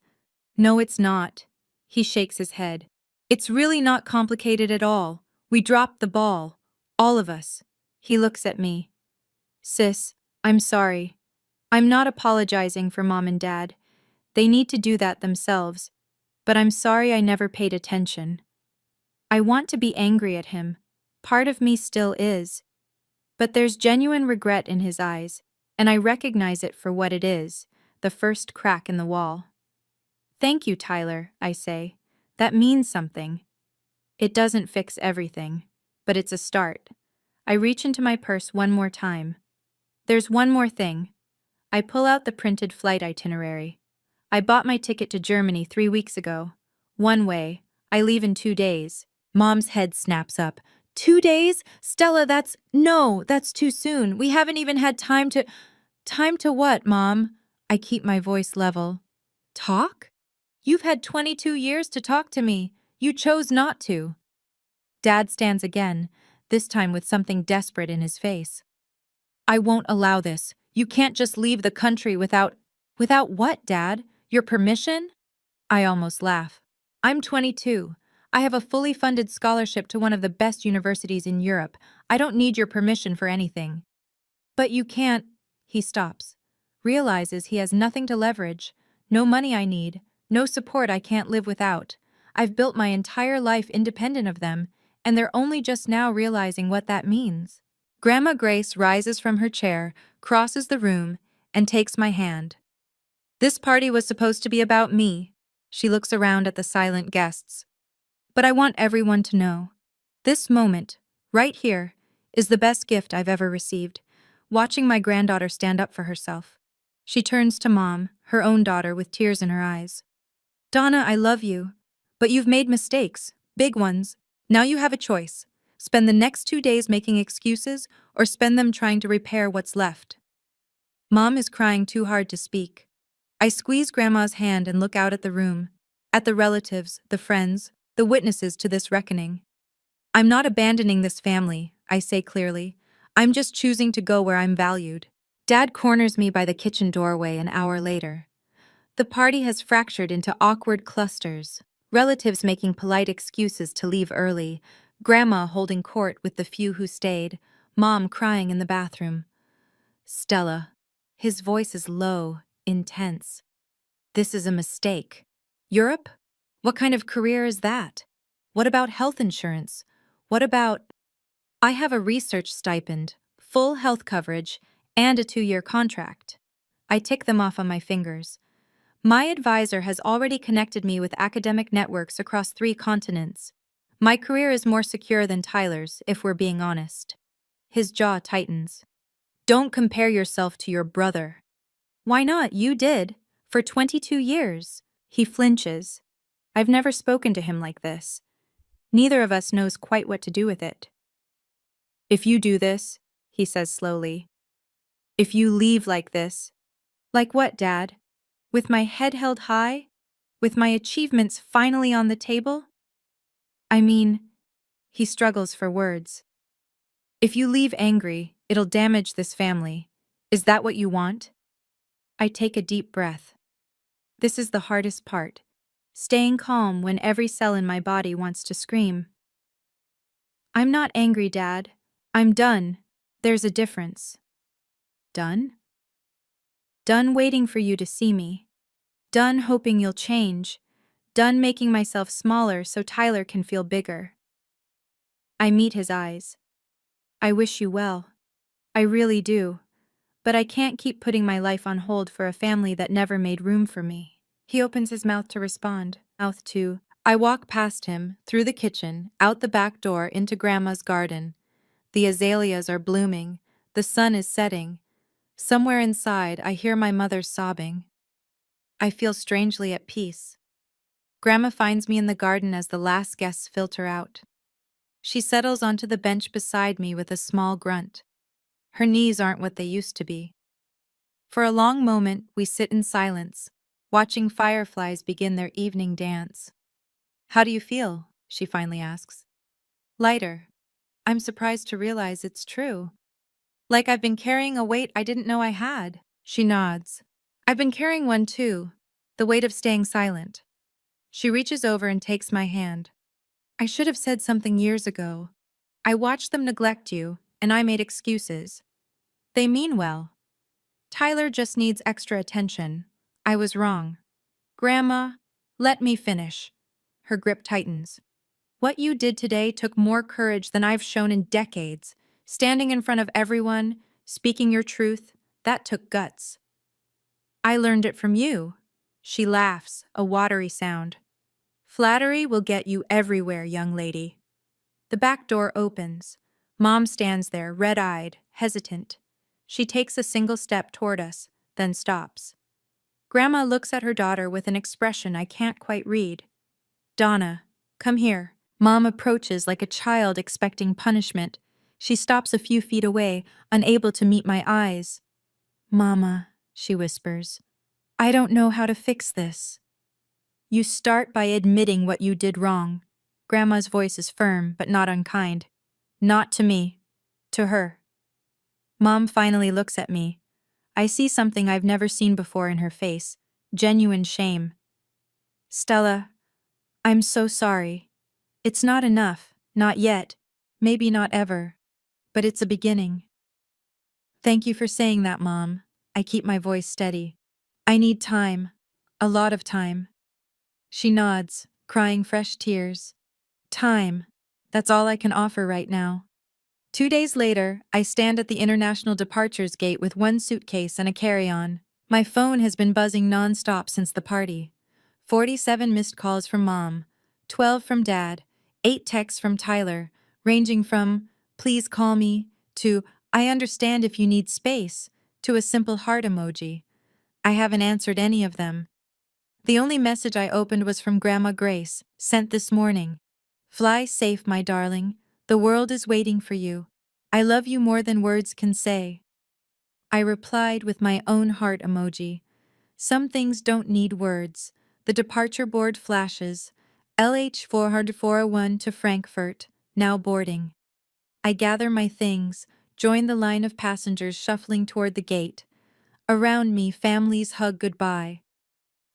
Speaker 1: No, it's not. He shakes his head. It's really not complicated at all. We dropped the ball. All of us. He looks at me. Sis, I'm sorry. I'm not apologizing for Mom and Dad. They need to do that themselves. But I'm sorry I never paid attention. I want to be angry at him. Part of me still is. But there's genuine regret in his eyes, and I recognize it for what it is, the first crack in the wall. Thank you, Tyler, I say. That means something. It doesn't fix everything, but it's a start. I reach into my purse one more time. There's one more thing. I pull out the printed flight itinerary. I bought my ticket to Germany 3 weeks ago. One way. I leave in 2 days. Mom's head snaps up. 2 days? Stella, that's too soon. We haven't even had time to... Time to what, Mom? I keep my voice level. Talk? You've had 22 years to talk to me. You chose not to. Dad stands again, this time with something desperate in his face. I won't allow this. You can't just leave the country without... Without what, Dad? Your permission? I almost laugh. I'm 22. I have a fully funded scholarship to one of the best universities in Europe. I don't need your permission for anything. But you can't... He stops. Realizes he has nothing to leverage. No money I need. No support I can't live without. I've built my entire life independent of them, and they're only just now realizing what that means. Grandma Grace rises from her chair, crosses the room, and takes my hand. This party was supposed to be about me. She looks around at the silent guests. But I want everyone to know. This moment, right here, is the best gift I've ever received. Watching my granddaughter stand up for herself. She turns to Mom, her own daughter, with tears in her eyes. Donna, I love you. But you've made mistakes. Big ones. Now you have a choice. Spend the next 2 days making excuses, or spend them trying to repair what's left. Mom is crying too hard to speak. I squeeze Grandma's hand and look out at the room. At the relatives, the friends, the witnesses to this reckoning. I'm not abandoning this family, I say clearly. I'm just choosing to go where I'm valued. Dad corners me by the kitchen doorway an hour later. The party has fractured into awkward clusters, relatives making polite excuses to leave early, Grandma holding court with the few who stayed, Mom crying in the bathroom. Stella. His voice is low, intense. This is a mistake. Europe? What kind of career is that? What about health insurance? What about... I have a research stipend, full health coverage, and a 2-year contract. I tick them off on my fingers. My advisor has already connected me with academic networks across 3 continents. My career is more secure than Tyler's, if we're being honest. His jaw tightens. Don't compare yourself to your brother. Why not? You did. For 22 years. He flinches. I've never spoken to him like this. Neither of us knows quite what to do with it. If you do this, he says slowly. If you leave like this. Like what, Dad? With my head held high? With my achievements finally on the table? I mean, he struggles for words. If you leave angry, it'll damage this family. Is that what you want? I take a deep breath. This is the hardest part. Staying calm when every cell in my body wants to scream. I'm not angry, Dad. I'm done. There's a difference. Done? Done waiting for you to see me. Done hoping you'll change. Done making myself smaller so Tyler can feel bigger. I meet his eyes. I wish you well. I really do. But I can't keep putting my life on hold for a family that never made room for me. He opens his mouth to respond. Mouth too. I walk past him, through the kitchen, out the back door into Grandma's garden. The azaleas are blooming. The sun is setting. Somewhere inside, I hear my mother sobbing. I feel strangely at peace. Grandma finds me in the garden as the last guests filter out. She settles onto the bench beside me with a small grunt. Her knees aren't what they used to be. For a long moment, we sit in silence, watching fireflies begin their evening dance. How do you feel? She finally asks. Lighter. I'm surprised to realize it's true. Like I've been carrying a weight I didn't know I had. She nods. I've been carrying one too, the weight of staying silent. She reaches over and takes my hand. I should have said something years ago. I watched them neglect you, and I made excuses. They mean well. Tyler just needs extra attention. I was wrong. Grandma, let me finish. Her grip tightens. What you did today took more courage than I've shown in decades. Standing in front of everyone, speaking your truth, that took guts. I learned it from you. She laughs, a watery sound. Flattery will get you everywhere, young lady. The back door opens. Mom stands there, red-eyed, hesitant. She takes a single step toward us, then stops. Grandma looks at her daughter with an expression I can't quite read. Donna, come here. Mom approaches like a child expecting punishment. She stops a few feet away, unable to meet my eyes. Mama, she whispers, I don't know how to fix this. You start by admitting what you did wrong. Grandma's voice is firm, but not unkind. Not to me. To her. Mom finally looks at me. I see something I've never seen before in her face. Genuine shame. Stella, I'm so sorry. It's not enough. Not yet. Maybe not ever. But it's a beginning. Thank you for saying that, Mom. I keep my voice steady. I need time. A lot of time. She nods, crying fresh tears. Time. That's all I can offer right now. 2 days later, I stand at the international departures gate with one suitcase and a carry-on. My phone has been buzzing non-stop since the party. 47 missed calls from Mom, 12 from Dad, 8 texts from Tyler, ranging from, please call me, to, I understand if you need space, to a simple heart emoji. I haven't answered any of them. The only message I opened was from Grandma Grace, sent this morning. Fly safe, my darling. The world is waiting for you. I love you more than words can say. I replied with my own heart emoji. Some things don't need words. The departure board flashes. LH 401 to Frankfurt, now boarding. I gather my things, join the line of passengers shuffling toward the gate. Around me, families hug goodbye.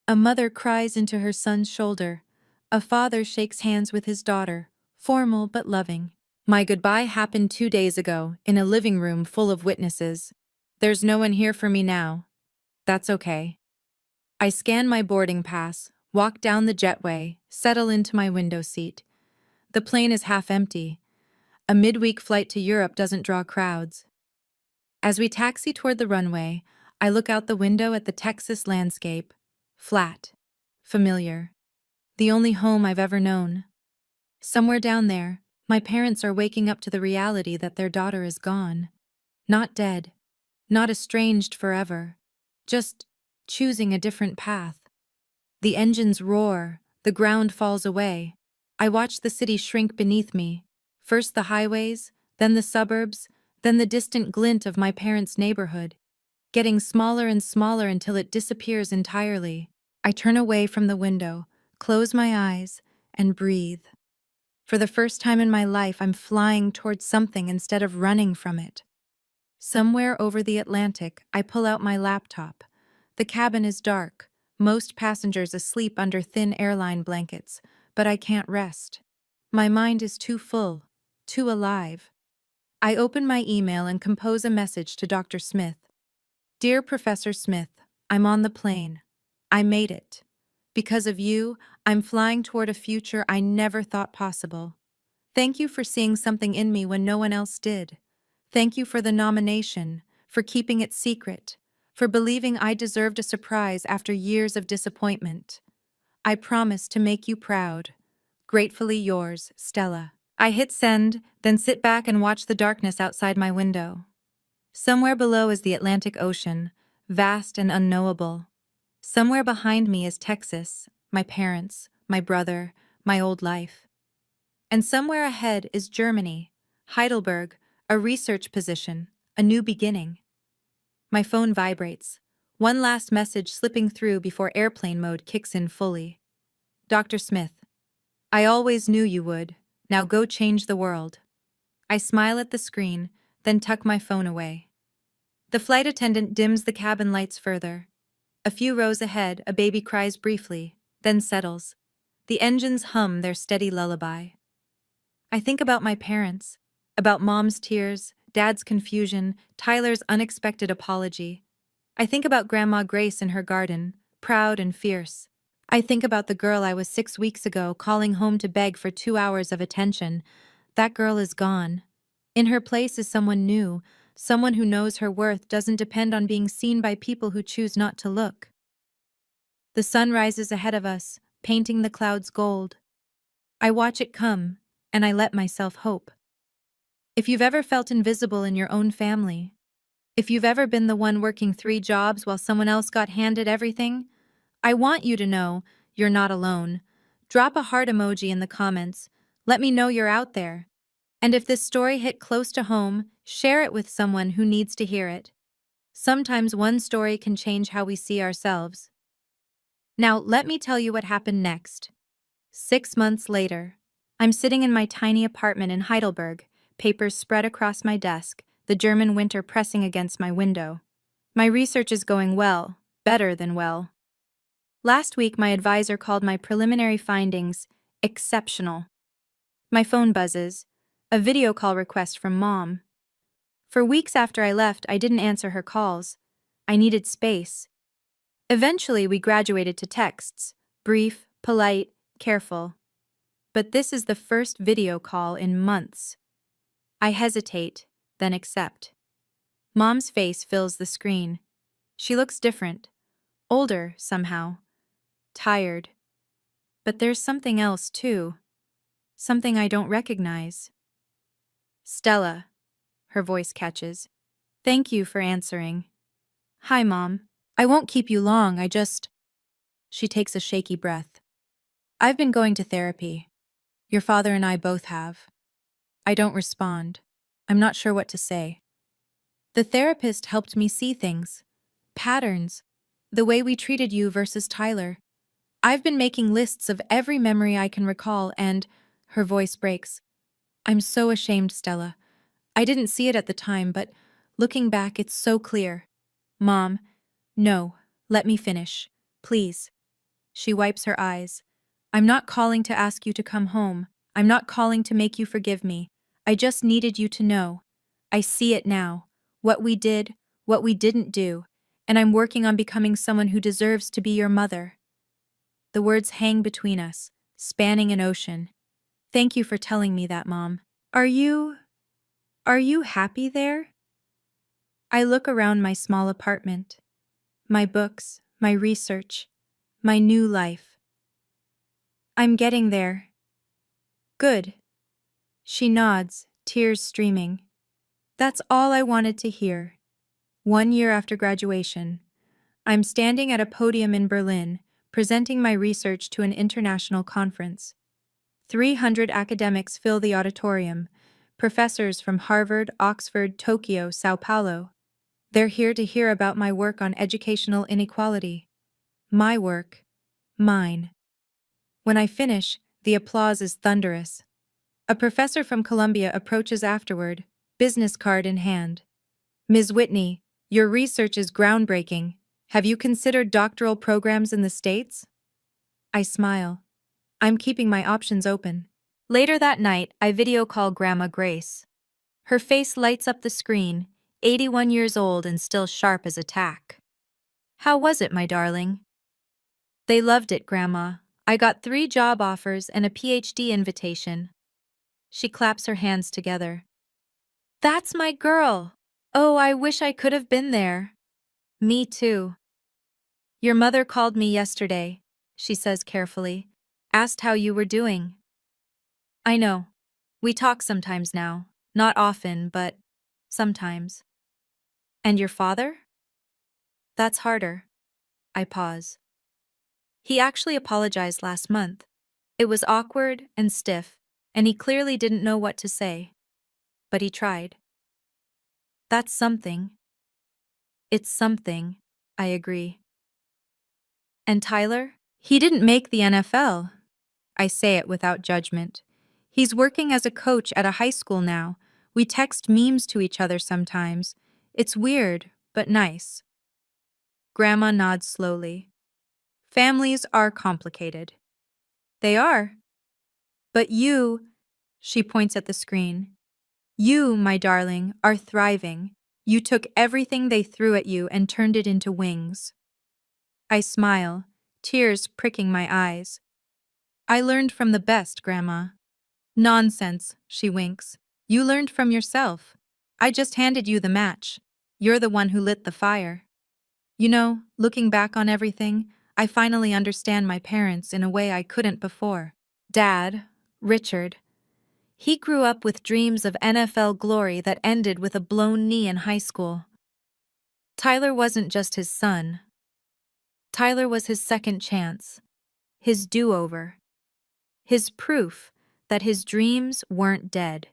Speaker 1: A mother cries into her son's shoulder. A father shakes hands with his daughter, formal but loving. My goodbye happened 2 days ago, in a living room full of witnesses. There's no one here for me now. That's okay. I scan my boarding pass, walk down the jetway, settle into my window seat. The plane is half empty. A midweek flight to Europe doesn't draw crowds. As we taxi toward the runway, I look out the window at the Texas landscape. Flat. Familiar. The only home I've ever known. Somewhere down there, my parents are waking up to the reality that their daughter is gone. Not dead. Not estranged forever. Just choosing a different path. The engines roar, The ground falls away. I watch the city shrink beneath me. First the highways, then the suburbs, then the distant glint of my parents' neighborhood, getting smaller and smaller until it disappears entirely. I turn away from the window, close my eyes, and breathe. For the first time in my life, I'm flying towards something instead of running from it. Somewhere over the Atlantic, I pull out my laptop. The cabin is dark, most passengers asleep under thin airline blankets, but I can't rest. My mind is too full, too alive. I open my email and compose a message to Dr. Smith. Dear Professor Smith, I'm on the plane. I made it. Because of you, I'm flying toward a future I never thought possible. Thank you for seeing something in me when no one else did. Thank you for the nomination, for keeping it secret, for believing I deserved a surprise after years of disappointment. I promise to make you proud. Gratefully yours, Stella. I hit send, then sit back and watch the darkness outside my window. Somewhere below is the Atlantic Ocean, vast and unknowable. Somewhere behind me is Texas, my parents, my brother, my old life. And somewhere ahead is Germany, Heidelberg, a research position, a new beginning. My phone vibrates. One last message slipping through before airplane mode kicks in fully. Dr. Smith, I always knew you would. Now go change the world. I smile at the screen, then tuck my phone away. The flight attendant dims the cabin lights further. A few rows ahead, a baby cries briefly, then settles. The engines hum their steady lullaby. I think about my parents, about Mom's tears, Dad's confusion, Tyler's unexpected apology. I think about Grandma Grace in her garden, proud and fierce. I think about the girl I was 6 weeks ago calling home to beg for 2 hours of attention. That girl is gone. In her place is someone new, someone who knows her worth doesn't depend on being seen by people who choose not to look. The sun rises ahead of us, painting the clouds gold. I watch it come, and I let myself hope. If you've ever felt invisible in your own family, if you've ever been the one working 3 jobs while someone else got handed everything, I want you to know you're not alone. Drop a heart emoji in the comments. Let me know you're out there. And if this story hit close to home, share it with someone who needs to hear it. Sometimes one story can change how we see ourselves. Now, let me tell you what happened next. 6 months later, I'm sitting in my tiny apartment in Heidelberg, papers spread across my desk, the German winter pressing against my window. My research is going well, better than well. Last week, my advisor called my preliminary findings exceptional. My phone buzzes, a video call request from Mom. For weeks after I left, I didn't answer her calls. I needed space. Eventually, we graduated to texts, brief, polite, careful. But this is the first video call in months. I hesitate, then accept. Mom's face fills the screen. She looks different, older somehow, tired. But there's something else too, something I don't recognize. Stella, her voice catches. Thank you for answering. Hi, Mom. I won't keep you long, She takes a shaky breath. I've been going to therapy. Your father and I both have. I don't respond. I'm not sure what to say. The therapist helped me see things. Patterns. The way we treated you versus Tyler. I've been making lists of every memory I can recall and, her voice breaks. I'm so ashamed, Stella. I didn't see it at the time, but looking back, it's so clear. Mom, no, let me finish. Please. She wipes her eyes. I'm not calling to ask you to come home. I'm not calling to make you forgive me. I just needed you to know. I see it now. What we did, what we didn't do, and I'm working on becoming someone who deserves to be your mother. The words hang between us, spanning an ocean. Thank you for telling me that, Mom. Are you happy there? I look around my small apartment. My books, my research, my new life. I'm getting there. Good. She nods, tears streaming. That's all I wanted to hear. 1 year after graduation, I'm standing at a podium in Berlin, presenting my research to an international conference. 300 academics fill the auditorium, professors from Harvard, Oxford, Tokyo, Sao Paulo. They're here to hear about my work on educational inequality. My work. Mine. When I finish, the applause is thunderous. A professor from Columbia approaches afterward, business card in hand. Ms. Whitney, your research is groundbreaking. Have you considered doctoral programs in the States? I smile. I'm keeping my options open. Later that night, I video call Grandma Grace. Her face lights up the screen, 81 years old and still sharp as a tack. How was it, my darling? They loved it, Grandma. I got 3 job offers and a PhD invitation. She claps her hands together. That's my girl! Oh, I wish I could have been there. Me too. Your mother called me yesterday, she says carefully. Asked how you were doing. I know. We talk sometimes now. Not often, but sometimes. And your father? That's harder. I pause. He actually apologized last month. It was awkward and stiff, and he clearly didn't know what to say. But he tried. That's something. It's something, I agree. And Tyler? He didn't make the NFL. I say it without judgment. He's working as a coach at a high school now. We text memes to each other sometimes. It's weird, but nice. Grandma nods slowly. Families are complicated. They are. But you, she points at the screen. You, my darling, are thriving. You took everything they threw at you and turned it into wings. I smile, tears pricking my eyes. I learned from the best, Grandma. Nonsense, she winks. You learned from yourself. I just handed you the match. You're the one who lit the fire. You know, looking back on everything, I finally understand my parents in a way I couldn't before. Dad, Richard, he grew up with dreams of NFL glory that ended with a blown knee in high school. Tyler wasn't just his son. Tyler was his second chance, his do-over, his proof that his dreams weren't dead.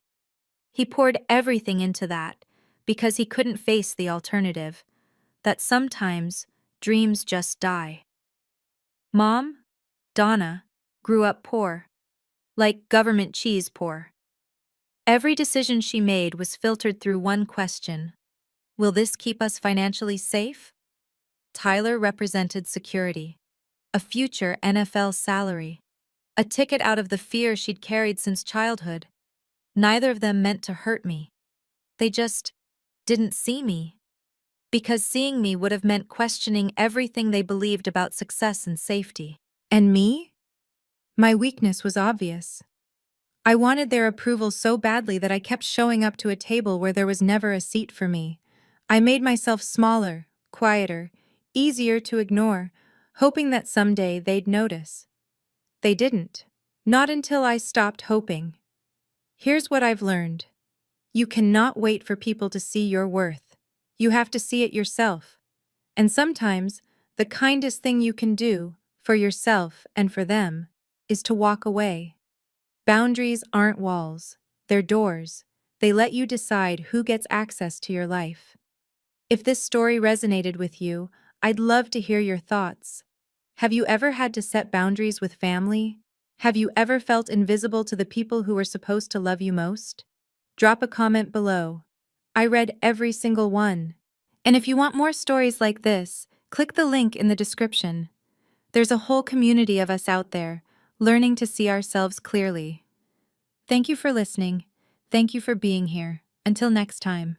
Speaker 1: He poured everything into that because he couldn't face the alternative, that sometimes dreams just die. Mom, Donna, grew up poor, like government cheese poor. Every decision she made was filtered through one question: will this keep us financially safe? Tyler represented security, a future NFL salary, a ticket out of the fear she'd carried since childhood. Neither of them meant to hurt me. They just didn't see me. Because seeing me would have meant questioning everything they believed about success and safety. And me? My weakness was obvious. I wanted their approval so badly that I kept showing up to a table where there was never a seat for me. I made myself smaller, quieter, easier to ignore, hoping that someday they'd notice. They didn't. Not until I stopped hoping. Here's what I've learned. You cannot wait for people to see your worth. You have to see it yourself. And sometimes, the kindest thing you can do, for yourself and for them, is to walk away. Boundaries aren't walls, they're doors. They let you decide who gets access to your life. If this story resonated with you, I'd love to hear your thoughts. Have you ever had to set boundaries with family? Have you ever felt invisible to the people who were supposed to love you most? Drop a comment below. I read every single one. And if you want more stories like this, click the link in the description. There's a whole community of us out there, learning to see ourselves clearly. Thank you for listening. Thank you for being here. Until next time.